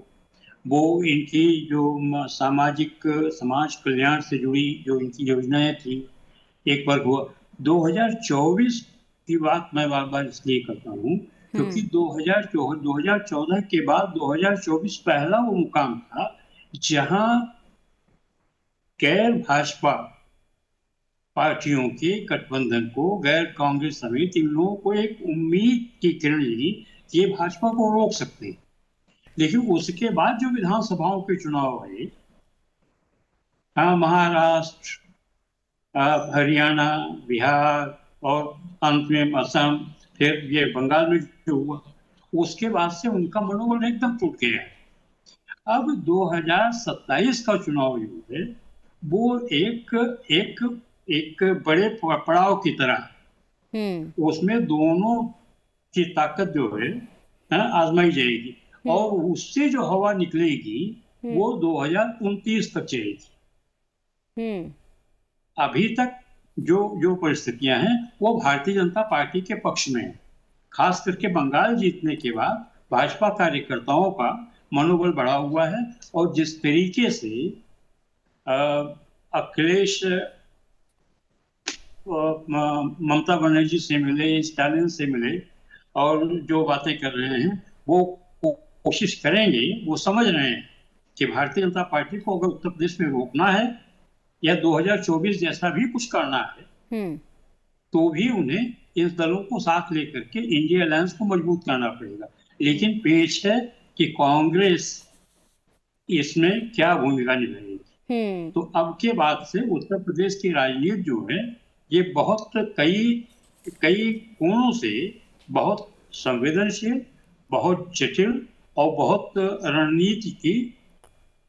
वो इनकी जो समाज कल्याण से जुड़ी जो इनकी योजनाएं थी, एक बार हुआ। 2024 की बात मैं बार बार इसलिए करता हूँ क्योंकि 2014 के बाद 2024 पहला वो मुकाम था जहां गैर भाजपा पार्टियों के गठबंधन को, गैर कांग्रेस समेत इन लोगों को एक उम्मीद की किरण लगी कि ये भाजपा को रोक सकते हैं। लेकिन उसके बाद जो विधानसभाओं के चुनाव हुए, महाराष्ट्र, हरियाणा, बिहार और अंत में असम, फिर ये बंगाल में जो हुआ, उसके बाद से उनका मनोबल एकदम टूट गया है। अब 2027 का चुनाव जो है वो एक बड़े पड़ाव की तरह, उसमें दोनों की ताकत जो है आजमाई जाएगी, और उससे जो हवा निकलेगी वो 2029 तक चलेगी। अभी तक जो परिस्थितियां हैं वो भारतीय जनता पार्टी के पक्ष में है। खास करके बंगाल जीतने के बाद भाजपा कार्यकर्ताओं का मनोबल बढ़ा हुआ है, और जिस तरीके से अखिलेश ममता बनर्जी से मिले, स्टालिन से मिले, और जो बातें कर रहे हैं वो कोशिश करेंगे, वो समझ रहे हैं कि भारतीय जनता पार्टी को अगर उत्तर प्रदेश में रोकना है या 2024 जैसा भी कुछ करना है, तो भी उन्हें इन दलों को साथ लेकर के इंडिया अलायंस को मजबूत करना पड़ेगा। लेकिन पेच है कि कांग्रेस इसमें क्या भूमिका निभाएगी। तो अब के बाद से उत्तर प्रदेश की राजनीति जो है ये बहुत कई कोणों से बहुत संवेदनशील, बहुत जटिल और बहुत रणनीति की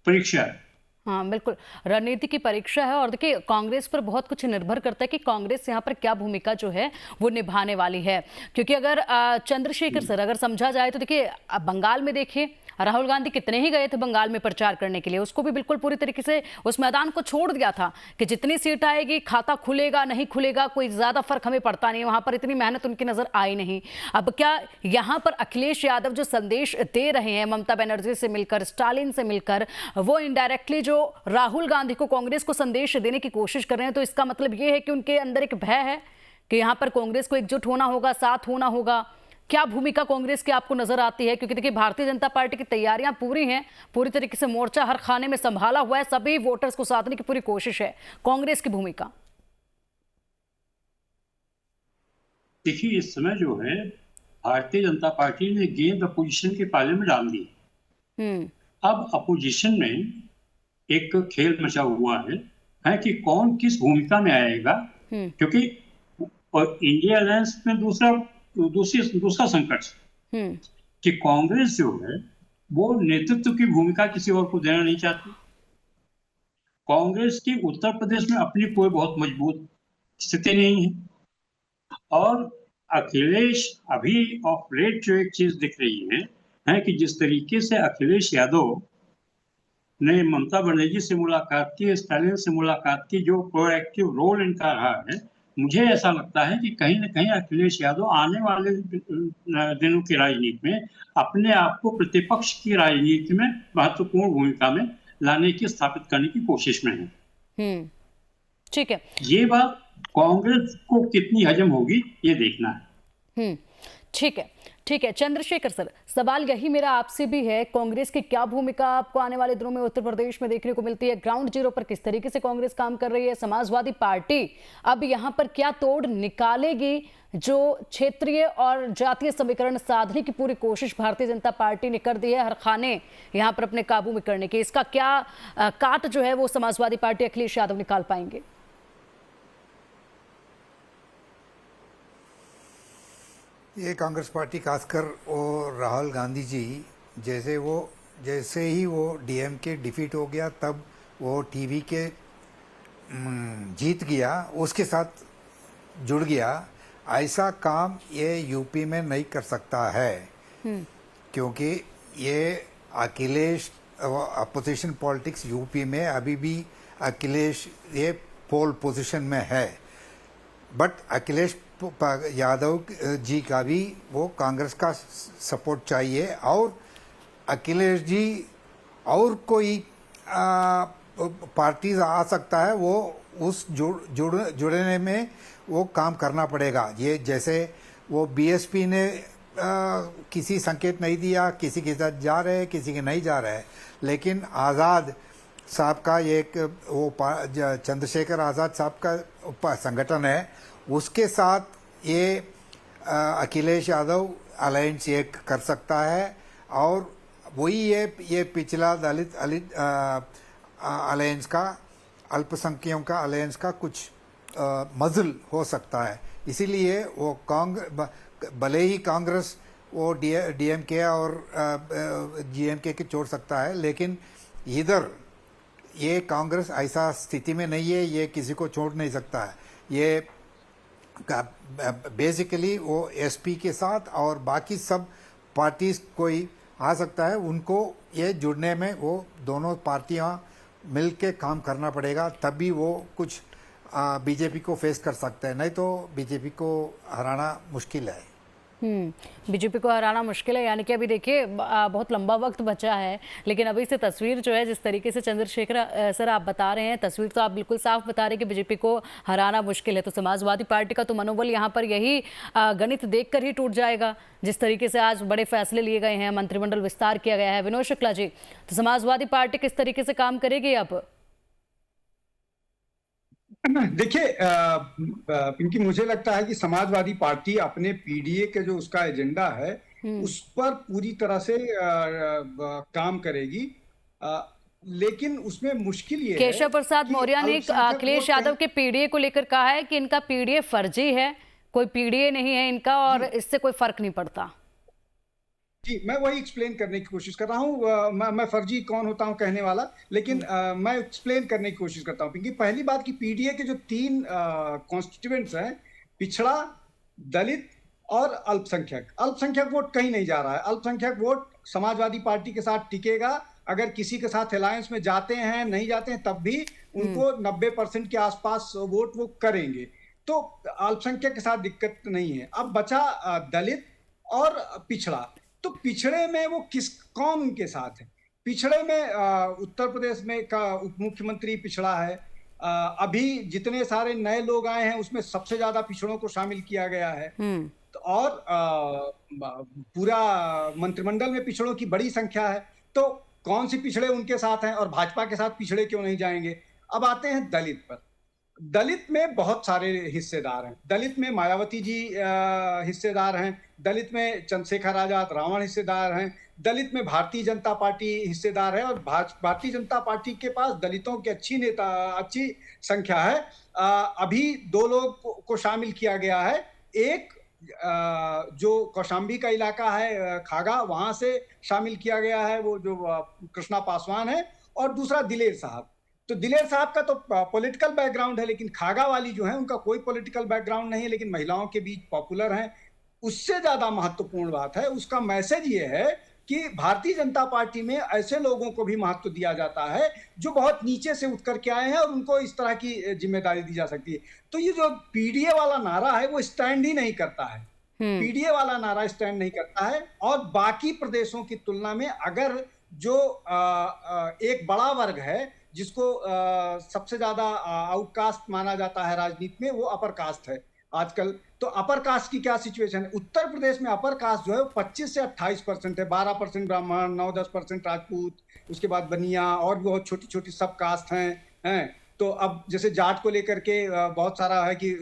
परीक्षा है। हाँ बिल्कुल, रणनीति की परीक्षा है। और देखिए, कांग्रेस पर बहुत कुछ निर्भर करता है कि कांग्रेस यहाँ पर क्या भूमिका जो है वो निभाने वाली है। क्योंकि अगर चंद्रशेखर सर अगर समझा जाए तो देखिए, बंगाल में देखिए राहुल गांधी कितने ही गए थे बंगाल में प्रचार करने के लिए, उसको भी बिल्कुल पूरी तरीके से उस मैदान को छोड़ दिया था कि जितनी सीट आएगी, खाता खुलेगा नहीं खुलेगा कोई ज्यादा फर्क हमें पड़ता नहीं, वहां पर इतनी मेहनत उनकी नजर आई नहीं। अब क्या यहाँ पर अखिलेश यादव जो संदेश दे रहे हैं ममता बनर्जी से मिलकर, स्टालिन से मिलकर, वो इनडायरेक्टली जो राहुल गांधी को, कांग्रेस को संदेश देने की कोशिश कर रहे हैं, तो इसका मतलब ये है कि उनके अंदर एक भय है कि यहाँ पर कांग्रेस को एकजुट होना होगा, साथ होना होगा। क्या भूमिका कांग्रेस की आपको नजर आती है? क्योंकि देखिए, भारतीय जनता पार्टी की तैयारियां पूरी हैं, पूरी तरीके से मोर्चा हर खाने में संभाला हुआ है, सभी वोटर्स को साधने की पूरी कोशिश है। कांग्रेस की भूमिका देखिए, इस समय जो है भारतीय जनता पार्टी ने गेंद अपोजिशन के पाले में डाल दी। अब अपोजिशन में एक खेल मचा हुआ है कि कौन किस भूमिका में आएगा। क्योंकि और इंडिया अलायंस में दूसरा संकट कि कांग्रेस जो है वो नेतृत्व की भूमिका किसी और को देना नहीं चाहती। कांग्रेस की उत्तर प्रदेश में अपनी कोई बहुत मजबूत स्थिति नहीं है, और अखिलेश अभी ऑफ लेट जो एक चीज दिख रही है कि जिस तरीके से अखिलेश यादव ने ममता बनर्जी से मुलाकात की, स्टालिन से मुलाकात की, जो प्रोएक्टिव रोल इनका रहा है, मुझे ऐसा लगता है कि कहीं न कहीं अखिलेश यादव आने वाले दिनों की राजनीति में अपने आप को प्रतिपक्ष की राजनीति में महत्वपूर्ण भूमिका में लाने की, स्थापित करने की कोशिश में है। ठीक है, ये बात कांग्रेस को कितनी हजम होगी ये देखना है। ठीक है, ठीक है। चंद्रशेखर सर, सवाल यही मेरा आपसे भी है, कांग्रेस की क्या भूमिका आपको आने वाले दिनों में उत्तर प्रदेश में देखने को मिलती है? ग्राउंड जीरो पर किस तरीके से कांग्रेस काम कर रही है? समाजवादी पार्टी अब यहां पर क्या तोड़ निकालेगी? जो क्षेत्रीय और जातीय समीकरण साधने की पूरी कोशिश भारतीय जनता पार्टी ने कर दी है हर खाने यहां पर अपने काबू में करने की, इसका क्या काट जो है वो समाजवादी पार्टी अखिलेश यादव निकाल पाएंगे? ये कांग्रेस पार्टी खासकर वो राहुल गांधी जी जैसे ही वो डीएमके डिफीट हो गया, तब वो टीवी के जीत गया, उसके साथ जुड़ गया, ऐसा काम ये यूपी में नहीं कर सकता है। क्योंकि ये अखिलेश अपोजिशन पॉलिटिक्स यूपी में अभी भी अखिलेश ये पोल पोजीशन में है, बट अखिलेश यादव जी का भी वो कांग्रेस का सपोर्ट चाहिए, और अखिलेश जी और कोई पार्टी आ सकता है, वो उस जुड़ने में वो काम करना पड़ेगा। ये जैसे वो बीएसपी ने किसी संकेत नहीं दिया, किसी के साथ जा रहे, किसी के नहीं जा रहे, लेकिन आज़ाद साहब का एक वो चंद्रशेखर आज़ाद साहब का संगठन है, उसके साथ ये अखिलेश यादव अलायंस एक कर सकता है, और वही ये पिछला दलित अलायंस का, अल्पसंख्यकों का अलायंस का कुछ मजल हो सकता है। इसीलिए वो भले ही कांग्रेस वो डीएमके और जीएमके के छोड़ सकता है, लेकिन इधर ये कांग्रेस ऐसा स्थिति में नहीं है, ये किसी को छोड़ नहीं सकता है। ये बेसिकली वो एसपी के साथ और बाकी सब पार्टीज कोई आ सकता है, उनको ये जुड़ने में वो दोनों पार्टियां मिल के काम करना पड़ेगा, तभी वो कुछ बीजेपी को फेस कर सकते हैं, नहीं तो बीजेपी को हराना मुश्किल है। बीजेपी को हराना मुश्किल है, यानी कि अभी देखिए बहुत लंबा वक्त बचा है, लेकिन अभी से तस्वीर जो है, जिस तरीके से चंद्रशेखर सर आप बता रहे हैं, तस्वीर तो आप बिल्कुल साफ बता रहे हैं कि बीजेपी को हराना मुश्किल है। तो समाजवादी पार्टी का तो मनोबल यहाँ पर यही गणित देखकर ही टूट जाएगा, जिस तरीके से आज बड़े फैसले लिए गए हैं, मंत्रिमंडल विस्तार किया गया है। विनोद शुक्ला जी, तो समाजवादी पार्टी किस तरीके से काम करेगी अब? देखिए पिंकी, मुझे लगता है कि समाजवादी पार्टी अपने पीडीए के जो उसका एजेंडा है उस पर पूरी तरह से काम करेगी, लेकिन उसमें मुश्किल ये है। केशव प्रसाद मौर्य ने अखिलेश यादव के पीडीए को लेकर कहा है कि इनका पीडीए फर्जी है, कोई पीडीए नहीं है इनका और इससे कोई फर्क नहीं पड़ता। जी, मैं वही एक्सप्लेन करने की कोशिश कर रहा हूँ। मैं फर्जी कौन होता हूँ कहने वाला, लेकिन मैं एक्सप्लेन करने की कोशिश करता हूँ। क्योंकि पहली बात कि पीडीए के जो 3 कॉन्स्टिट्यूएंट्स हैं, पिछड़ा, दलित और अल्पसंख्यक। अल्पसंख्यक वोट कहीं नहीं जा रहा है। अल्पसंख्यक वोट समाजवादी पार्टी के साथ टिकेगा। अगर किसी के साथ अलायंस में जाते हैं, नहीं जाते हैं, तब भी उनको 90% के आसपास वोट वो करेंगे। तो अल्पसंख्यक के साथ दिक्कत नहीं है। अब बचा दलित और पिछड़ा। तो पिछड़े में वो किस कौन के साथ है? पिछड़े में उत्तर प्रदेश में का उप मुख्यमंत्री पिछड़ा है। अभी जितने सारे नए लोग आए हैं उसमें सबसे ज्यादा पिछड़ों को शामिल किया गया है। तो और पूरा मंत्रिमंडल में पिछड़ों की बड़ी संख्या है। तो कौन सी पिछड़े उनके साथ हैं और भाजपा के साथ पिछड़े क्यों नहीं जाएंगे? अब आते हैं दलित पर। दलित में बहुत सारे हिस्सेदार हैं। दलित में मायावती जी हिस्सेदार हैं। दलित में चंद्रशेखर आजाद रावण हिस्सेदार हैं। दलित में भारतीय जनता पार्टी हिस्सेदार है और भारतीय जनता पार्टी के पास दलितों की अच्छी संख्या है। अभी 2 लोग को शामिल किया गया है। एक जो कौशाम्बी का इलाका है, खागा, वहां से शामिल किया गया है, वो जो कृष्णा पासवान है। और दूसरा दिलेर साहब। तो दिलेर साहब का तो पॉलिटिकल बैकग्राउंड है, लेकिन खागा वाली जो है उनका कोई पॉलिटिकल बैकग्राउंड नहीं है, लेकिन महिलाओं के बीच पॉपुलर हैं। उससे ज्यादा महत्वपूर्ण बात है, उसका मैसेज ये है कि भारतीय जनता पार्टी में ऐसे लोगों को भी महत्व दिया जाता है जो बहुत नीचे से उठ करके आए हैं और उनको इस तरह की जिम्मेदारी दी जा सकती है। तो ये जो पीडीए वाला नारा है वो स्टैंड ही नहीं करता है। पीडीए वाला नारा स्टैंड नहीं करता है। और बाकी प्रदेशों की तुलना में अगर जो एक बड़ा वर्ग है जिसको सबसे ज्यादा आउटकास्ट माना जाता है राजनीति में, वो अपर कास्ट है आजकल। तो अपर कास्ट की क्या सिचुएशन है? उत्तर प्रदेश में अपर कास्ट जो है 25 से 28% है। 12% ब्राह्मण, 9-10% राजपूत, उसके बाद बनिया और भी बहुत छोटी छोटी सब कास्ट हैं। तो अब जैसे जाट को लेकर के बहुत सारा है कि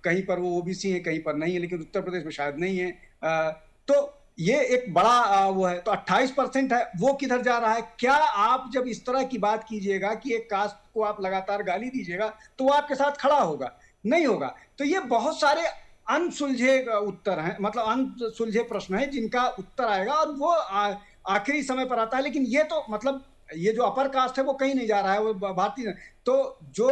कहीं पर वो ओबीसी है, कहीं पर नहीं है, लेकिन उत्तर प्रदेश में शायद नहीं है। तो ये एक बड़ा वो है। तो 28% है, वो किधर जा रहा है? क्या आप जब इस तरह की बात कीजिएगा कि एक कास्ट को आप लगातार गाली दीजिएगा तो वो आपके साथ खड़ा होगा? नहीं होगा। तो ये बहुत सारे अनसुलझे उत्तर हैं, मतलब अनसुलझे प्रश्न हैं जिनका उत्तर आएगा और वो आखिरी समय पर आता है। लेकिन ये तो मतलब ये जो अपर कास्ट है वो कहीं नहीं जा रहा है, वो भारतीय। तो जो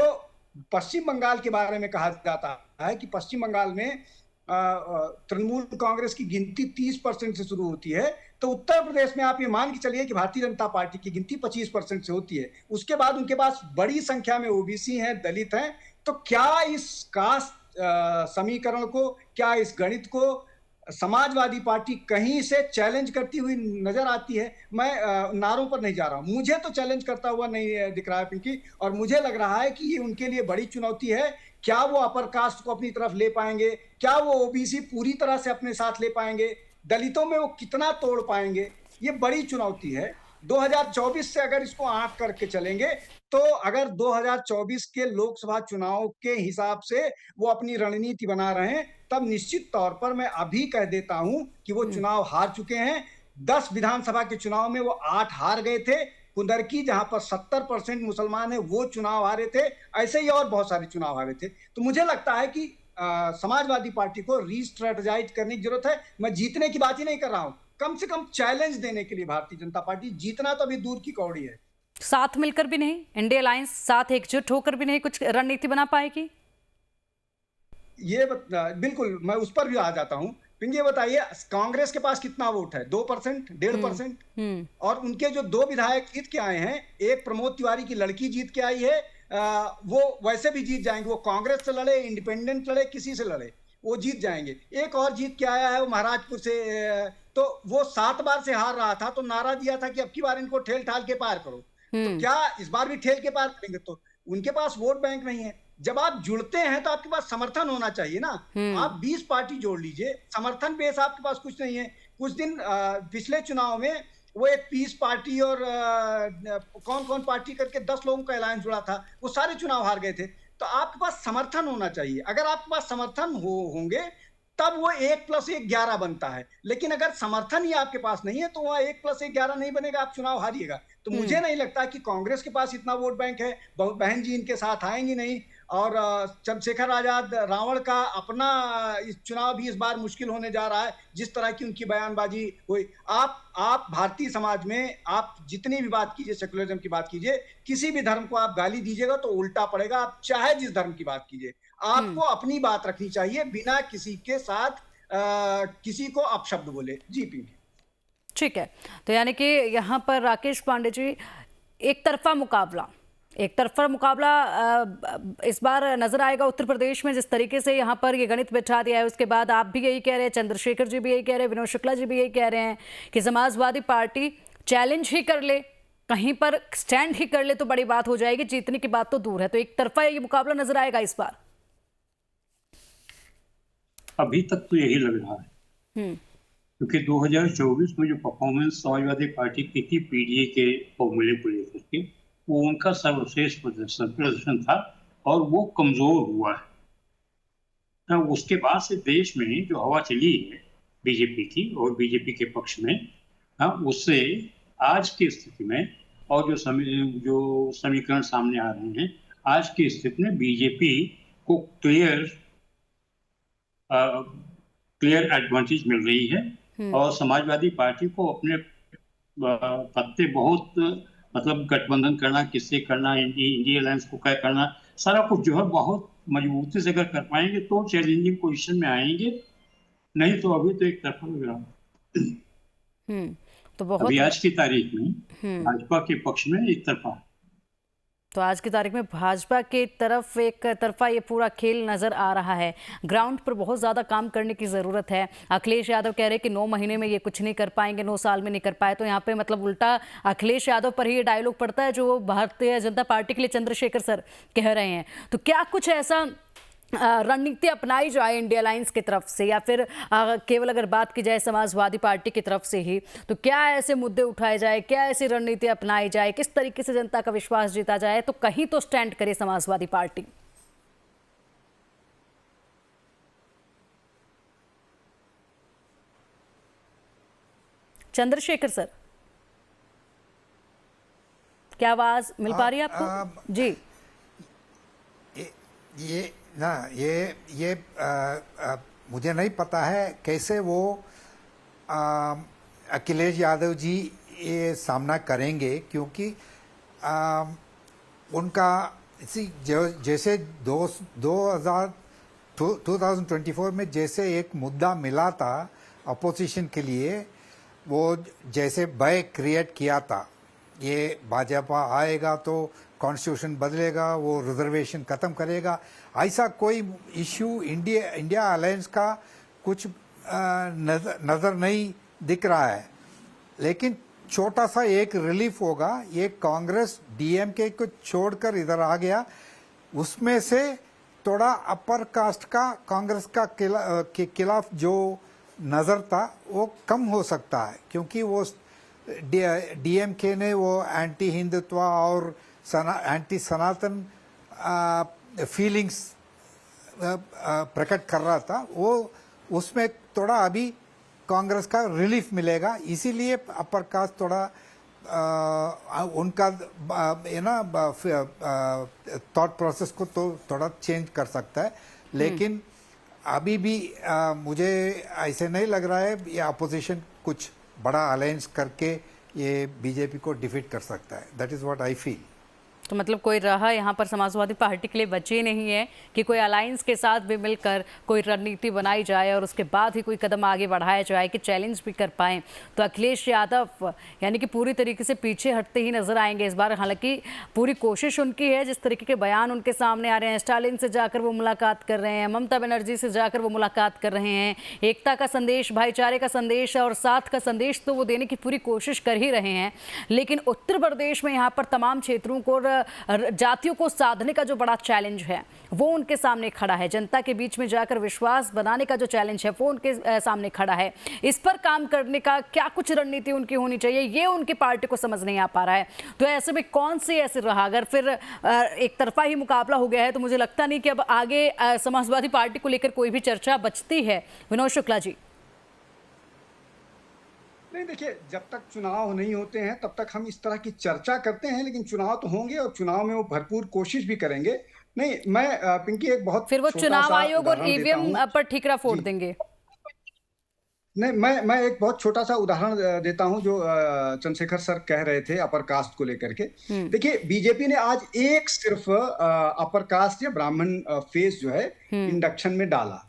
पश्चिम बंगाल के बारे में कहा जाता है कि पश्चिम बंगाल में तृणमूल कांग्रेस की गिनती 30% से शुरू होती है, तो उत्तर प्रदेश में आप ये मान के चलिए कि भारतीय जनता पार्टी की गिनती 25% से होती है। उसके बाद उनके पास बड़ी संख्या में ओबीसी हैं, दलित हैं। तो क्या इस कास्ट समीकरण को, क्या इस गणित को समाजवादी पार्टी कहीं से चैलेंज करती हुई नजर आती है? मैं नारों पर नहीं जा रहा हूं, मुझे तो चैलेंज करता हुआ नहीं दिख रहा है पिंकी। और मुझे लग रहा है कि ये उनके लिए बड़ी चुनौती है। क्या वो अपर कास्ट को अपनी तरफ ले पाएंगे? क्या वो ओबीसी पूरी तरह से अपने साथ ले पाएंगे? दलितों में वो कितना तोड़ पाएंगे? ये बड़ी चुनौती है। 2024 से अगर इसको आंक करके चलेंगे तो अगर 2024 के लोकसभा चुनाव के हिसाब से वो अपनी रणनीति बना रहे हैं, तब निश्चित तौर पर मैं अभी कह देता हूं कि वो चुनाव हार चुके हैं। 10 विधानसभा के चुनाव में वो 8 हार गए थे। कुंदरकी जहां पर 70% मुसलमान है वो चुनाव हारे थे। ऐसे ही और बहुत सारे चुनाव हारे थे। तो मुझे लगता है कि समाजवादी पार्टी को रीस्ट्रेटेजाइज करने की जरूरत है। मैं जीतने की बात ही नहीं कर रहा हूं, कम से कम चैलेंज देने के लिए भारतीय जनता पार्टी। जीतना तो अभी दूर की कौड़ी है। साथ मिलकर भी नहीं, इंडिया अलायंस साथ एकजुट होकर भी नहीं कुछ रणनीति बना पाएगी? ये बिल्कुल, मैं उस पर भी आ जाता हूं। पिंकी, ये बताइए कांग्रेस के पास कितना वोट है? 2%, 1.5%। और उनके जो 2 विधायक जीत के आए हैं, एक प्रमोद तिवारी की लड़की जीत के आई है, वो वैसे भी जीत जाएंगे। वो कांग्रेस से लड़े, इंडिपेंडेंट लड़े, किसी से लड़े, वो जीत जाएंगे। एक और जीत के आया है वो महाराजपुर से, तो वो 7 बार से हार रहा था, तो नारा दिया था कि अब की बार इनको ठेल ठाल के पार करो। तो क्या इस बार भी ठेल के पार करेंगे? तो उनके पास वोट बैंक नहीं है। जब आप जुड़ते हैं तो आपके पास समर्थन होना चाहिए ना। आप 20 पार्टी जोड़ लीजिए, समर्थन बेस आपके पास कुछ नहीं है। कुछ दिन पिछले चुनाव में वो एक पीस पार्टी और कौन कौन पार्टी करके 10 लोगों का अलायंस जुड़ा था, वो सारे चुनाव हार गए थे। तो आपके पास समर्थन होना चाहिए। अगर आपके पास समर्थन होंगे तब वो 1+1 11 बनता है। लेकिन अगर समर्थन ही आपके पास नहीं है तो वह 1+1 11 नहीं बनेगा, आप चुनाव हारिएगा। तो मुझे नहीं लगता कि कांग्रेस के पास इतना वोट बैंक है। बहन जी इनके साथ आएंगी नहीं। और चंद्रशेखर आजाद रावण का अपना इस चुनाव भी इस बार मुश्किल होने जा रहा है, जिस तरह की उनकी बयानबाजी हुई। आप भारतीय समाज में आप जितनी भी बात कीजिए, सेकुलरिज्म की बात कीजिए, किसी भी धर्म को आप गाली दीजिएगा तो उल्टा पड़ेगा। आप चाहे जिस धर्म की बात कीजिए, आपको अपनी बात रखनी चाहिए बिना किसी के साथ किसी को अपशब्द बोले। जी पिंकी। ठीक है, तो यानी कि यहाँ पर राकेश पांडे जी, एक तरफा मुकाबला इस बार नजर आएगा उत्तर प्रदेश में। जिस तरीके से यहाँ पर ये गणित बिठा दिया है, उसके बाद आप भी यही कह रहे हैं, चंद्रशेखर जी भी यही कह रहे हैं, विनोद शुक्ला जी भी यही कह रहे हैं कि समाजवादी पार्टी चैलेंज ही कर ले, कहीं पर स्टैंड ही कर ले तो बड़ी बात हो जाएगी, जीतने की बात तो दूर है। तो एक तरफा ये मुकाबला नजर आएगा इस बार। अभी तक तो यही लग रहा है, क्योंकि 2024 में जो परफॉर्मेंस समाजवादी पार्टी की थी पीडीए के फॉर्मूले को लेकर के, वो उनका सर्वश्रेष्ठ प्रदर्शन था और वो कमजोर हुआ है। उसके बाद से देश में जो हवा चली है बीजेपी की और बीजेपी के पक्ष में, उससे आज की स्थिति में और जो समीकरण सामने आ रहे हैं, आज की स्थिति में बीजेपी को क्लियर एडवांटेज मिल रही है और समाजवादी पार्टी को अपने पत्ते बहुत, मतलब गठबंधन करना, किससे करना, इंडिया अलायंस को क्या करना, सारा कुछ जो है बहुत मजबूती से अगर कर पाएंगे तो चैलेंजिंग पोजीशन में आएंगे, नहीं तो अभी तो एक तरफा लग रहा है। तो बहुत अभी आज की तारीख में भाजपा के पक्ष में एक तरफा, तो आज की तारीख में भाजपा के तरफ एक तरफा ये पूरा खेल नजर आ रहा है। ग्राउंड पर बहुत ज़्यादा काम करने की ज़रूरत है। अखिलेश यादव कह रहे हैं कि 9 महीने में ये कुछ नहीं कर पाएंगे, 9 साल में नहीं कर पाए, तो यहाँ पे मतलब उल्टा अखिलेश यादव पर ही ये डायलॉग पड़ता है जो भारतीय जनता पार्टी के लिए चंद्रशेखर सर कह रहे हैं। तो क्या कुछ ऐसा रणनीति अपनाई जाए इंडिया अलायंस की तरफ से, या फिर केवल अगर बात की जाए समाजवादी पार्टी की तरफ से ही, तो क्या ऐसे मुद्दे उठाए जाए, क्या ऐसी रणनीति अपनाई जाए, किस तरीके से जनता का विश्वास जीता जाए तो कहीं तो स्टैंड करे समाजवादी पार्टी? चंद्रशेखर सर, क्या आवाज मिल पा रही है आपको? जी, ये मुझे नहीं पता है कैसे वो अखिलेश यादव जी ये सामना करेंगे, क्योंकि उनका जैसे 2024 में जैसे एक मुद्दा मिला था अपोजिशन के लिए, वो जैसे भय क्रिएट किया था, ये भाजपा आएगा तो कॉन्स्टिट्यूशन बदलेगा, वो रिजर्वेशन खत्म करेगा, ऐसा कोई इश्यू इंडिया अलायंस का कुछ नजर नहीं दिख रहा है। लेकिन छोटा सा एक रिलीफ होगा, ये कांग्रेस डीएमके को छोड़कर इधर आ गया, उसमें से थोड़ा अपर कास्ट का कांग्रेस का के खिलाफ जो नजर था वो कम हो सकता है, क्योंकि वो डीएमके ने वो एंटी हिंदुत्व और एंटी सनातन फीलिंग्स प्रकट कर रहा था, वो उसमें थोड़ा अभी कांग्रेस का रिलीफ मिलेगा, इसीलिए अपर कास्ट थोड़ा उनका थॉट प्रोसेस को तो थोड़ा चेंज कर सकता है। लेकिन अभी भी मुझे ऐसे नहीं लग रहा है ये अपोजिशन कुछ बड़ा अलायंस करके ये बीजेपी को डिफीट कर सकता है। That is what I feel. तो मतलब कोई राह यहाँ पर समाजवादी पार्टी के लिए बची नहीं है कि कोई अलायंस के साथ भी मिलकर कोई रणनीति बनाई जाए और उसके बाद ही कोई कदम आगे बढ़ाया जाए कि चैलेंज भी कर पाएं। तो अखिलेश यादव यानी कि पूरी तरीके से पीछे हटते ही नजर आएंगे इस बार। हालांकि पूरी कोशिश उनकी है, जिस तरीके के बयान उनके सामने आ रहे हैं, स्टालिन से जाकर वो मुलाकात कर रहे हैं, ममता बनर्जी से जाकर वो मुलाकात कर रहे हैं, एकता का संदेश, भाईचारे का संदेश और साथ का संदेश तो वो देने की पूरी कोशिश कर ही रहे हैं। लेकिन उत्तर प्रदेश में यहाँ पर तमाम क्षेत्रों को, जातियों को साधने का जो बड़ा चैलेंज है वो उनके सामने खड़ा है। जनता के बीच में जाकर विश्वास बनाने का जो चैलेंज है वो उनके सामने खड़ा है। इस पर काम करने का क्या कुछ रणनीति उनकी होनी चाहिए, ये उनकी पार्टी को समझ नहीं आ पा रहा है। तो ऐसे में कौन सी ऐसे रहा, अगर फिर एक तरफा ही मुकाबला हो गया है तो मुझे लगता नहीं कि अब आगे समाजवादी पार्टी को लेकर कोई भी चर्चा बचती है। विनोद शुक्ला जी। नहीं, देखिए, जब तक चुनाव नहीं होते हैं तब तक हम इस तरह की चर्चा करते हैं, लेकिन चुनाव तो होंगे और चुनाव में वो भरपूर कोशिश भी करेंगे। नहीं, मैं पिंकी एक बहुत फिर वो छोटा चुनाव सा आयोग और उदाहरण देता ईवीएम हूँ। पर ठीकरा फोड़ जी। देंगे। नहीं, मैं एक बहुत छोटा सा उदाहरण देता हूं जो चंद्रशेखर सर कह रहे थे अपर कास्ट को लेकर के। देखिए, बीजेपी ने आज एक सिर्फ अपर कास्ट या ब्राह्मण फेस जो है इंडक्शन में डाला।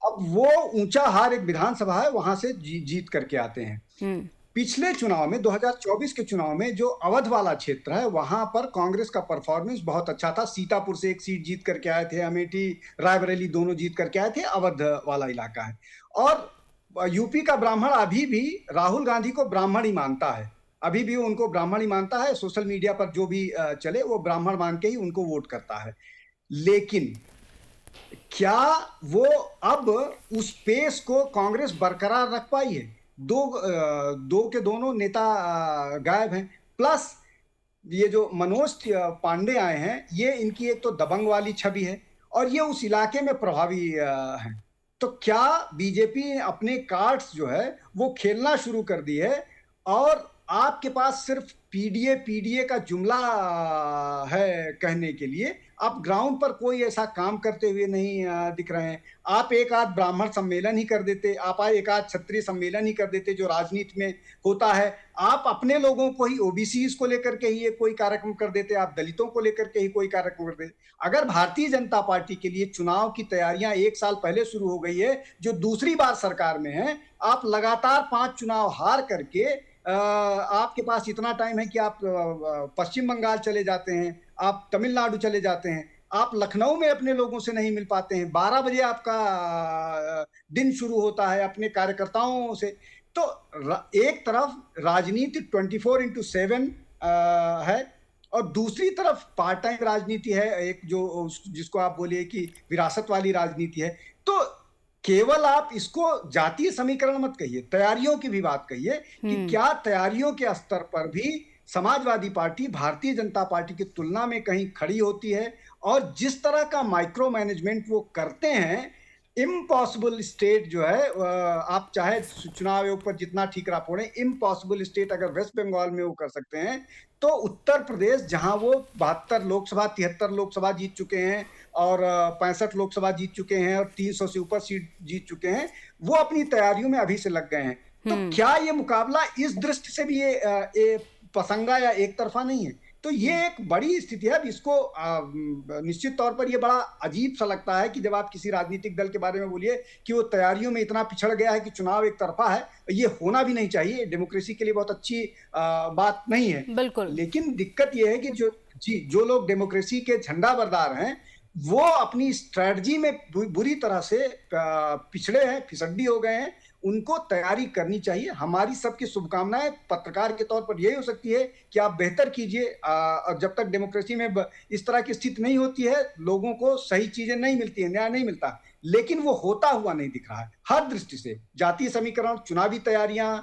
अब वो ऊंचा हार एक विधानसभा है, वहां से जीत करके आते हैं। पिछले चुनाव में 2024 के चुनाव में जो अवध वाला क्षेत्र है वहां पर कांग्रेस का परफॉर्मेंस बहुत अच्छा था। सीतापुर से एक सीट जीत करके आए थे, अमेठी रायबरेली दोनों जीत करके आए थे, अवध वाला इलाका है। और यूपी का ब्राह्मण अभी भी राहुल गांधी को ब्राह्मण ही मानता है, अभी भी उनको ब्राह्मण ही मानता है। सोशल मीडिया पर जो भी चले वो ब्राह्मण मान के ही उनको वोट करता है। लेकिन क्या वो अब उस पेस को कांग्रेस बरकरार रख पाई है? दो के दोनों नेता गायब हैं, प्लस ये जो मनोज पांडे आए हैं, ये इनकी एक तो दबंग वाली छवि है और ये उस इलाके में प्रभावी हैं। तो क्या बीजेपी ने अपने कार्ड्स जो है वो खेलना शुरू कर दी है और आपके पास सिर्फ पीडीए का जुमला है कहने के लिए, आप ग्राउंड पर कोई ऐसा काम करते हुए नहीं दिख रहे हैं। आप एक आध ब्राह्मण सम्मेलन ही कर देते, आप एक आध क्षत्रिय सम्मेलन ही कर देते जो राजनीति में होता है। आप अपने लोगों को ही, ओबीसीज को लेकर के ही कोई कार्यक्रम कर देते, आप दलितों को लेकर के ही कोई कार्यक्रम कर देते। अगर भारतीय जनता पार्टी के लिए चुनाव की तैयारियां 1 साल पहले शुरू हो गई है, जो दूसरी बार सरकार में है, आप लगातार 5 चुनाव हार करके आपके पास इतना टाइम है कि आप पश्चिम बंगाल चले जाते हैं, आप तमिलनाडु चले जाते हैं, आप लखनऊ में अपने लोगों से नहीं मिल पाते हैं। 12 बजे आपका दिन शुरू होता है अपने कार्यकर्ताओं से। तो एक तरफ राजनीति 24/7 है और दूसरी तरफ पार्ट टाइम राजनीति है, एक जो जिसको आप बोलिए कि विरासत वाली राजनीति है। तो केवल आप इसको जातीय समीकरण मत कहिए, तैयारियों की भी बात कहिए कि क्या तैयारियों के स्तर पर भी समाजवादी पार्टी भारतीय जनता पार्टी की तुलना में कहीं खड़ी होती है। और जिस तरह का माइक्रो मैनेजमेंट वो करते हैं, इम्पॉसिबल स्टेट जो है, आप चाहे चुनाव आयोग पर जितना ठीकरा फोड़ें, इम्पॉसिबल स्टेट अगर वेस्ट बंगाल में वो कर सकते हैं, तो उत्तर प्रदेश जहां वो 72 लोकसभा 73 लोकसभा जीत चुके हैं और 65 लोकसभा जीत चुके हैं और 300 से ऊपर सीट जीत चुके हैं, वो अपनी तैयारियों में अभी से लग गए हैं। तो क्या ये मुकाबला इस दृष्टि से भी ये पसंगा या एक तरफा नहीं है? तो ये एक बड़ी स्थिति है। इसको निश्चित तौर पर ये बड़ा अजीब सा लगता है कि जब आप किसी राजनीतिक दल के बारे में बोलिए कि वो तैयारियों में इतना पिछड़ गया है कि चुनाव एक तरफा है, ये होना भी नहीं चाहिए, डेमोक्रेसी के लिए बहुत अच्छी बात नहीं है। बिल्कुल। लेकिन दिक्कत ये है कि जो लोग डेमोक्रेसी के झंडा बरदार हैं, वो अपनी स्ट्रेटजी में बुरी तरह से पिछड़े हैं, फिसड्डी हो गए हैं। उनको तैयारी करनी चाहिए। हमारी सबकी शुभकामनाएं पत्रकार के तौर पर यही हो सकती है कि आप बेहतर कीजिए। और जब तक डेमोक्रेसी में इस तरह की स्थिति नहीं होती है, लोगों को सही चीजें नहीं मिलती है, न्याय नहीं मिलता, लेकिन वो होता हुआ नहीं दिख रहा है हर दृष्टि से। जातीय समीकरण, चुनावी तैयारियां,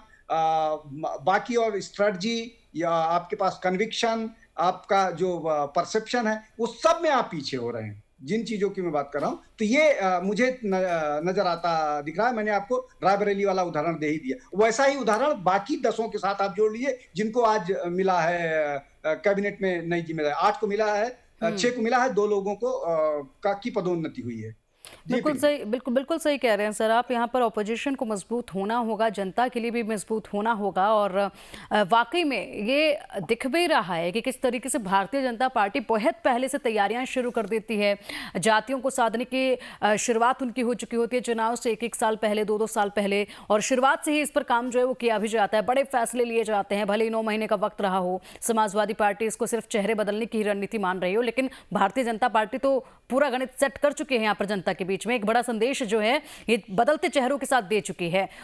बाकी और स्ट्रेटजी या आपके पास कन्विक्शन, आपका जो परसेप्शन है, वो सब में आप पीछे हो रहे हैं। जिन चीजों की मैं बात कर रहा हूं, तो ये मुझे नजर आता दिख रहा है। मैंने आपको रायबरेली वाला उदाहरण दे ही दिया। वैसा ही उदाहरण बाकी 10 के साथ आप जोड़ लीजिए जिनको आज मिला है कैबिनेट में नई जिम्मेदारी। 8 को मिला है, 6 को मिला है, 2 लोगों को की पदोन्नति हुई है। बिल्कुल सही, बिल्कुल सही कह रहे हैं सर आप। यहाँ पर ऑपोजिशन को मजबूत होना होगा, जनता के लिए भी मजबूत होना होगा। और वाकई में ये दिख भी रहा है कि किस तरीके से भारतीय जनता पार्टी बहुत पहले से तैयारियां शुरू कर देती है। जातियों को साधने की शुरुआत उनकी हो चुकी होती है चुनाव से 1-1 साल पहले, 2-2 साल पहले, और शुरुआत से ही इस पर काम जो है वो किया भी जाता है। बड़े फैसले लिए जाते हैं, भले ही 9 महीने का वक्त रहा हो। समाजवादी पार्टी इसको सिर्फ चेहरे बदलने की रणनीति मान रही हो, लेकिन भारतीय जनता पार्टी तो पूरा गणित सेट कर चुके हैं यहाँ पर जनता के बीच में। एक बड़ा संदेश जो है ये बदलते चेहरों के साथ दे चुकी है।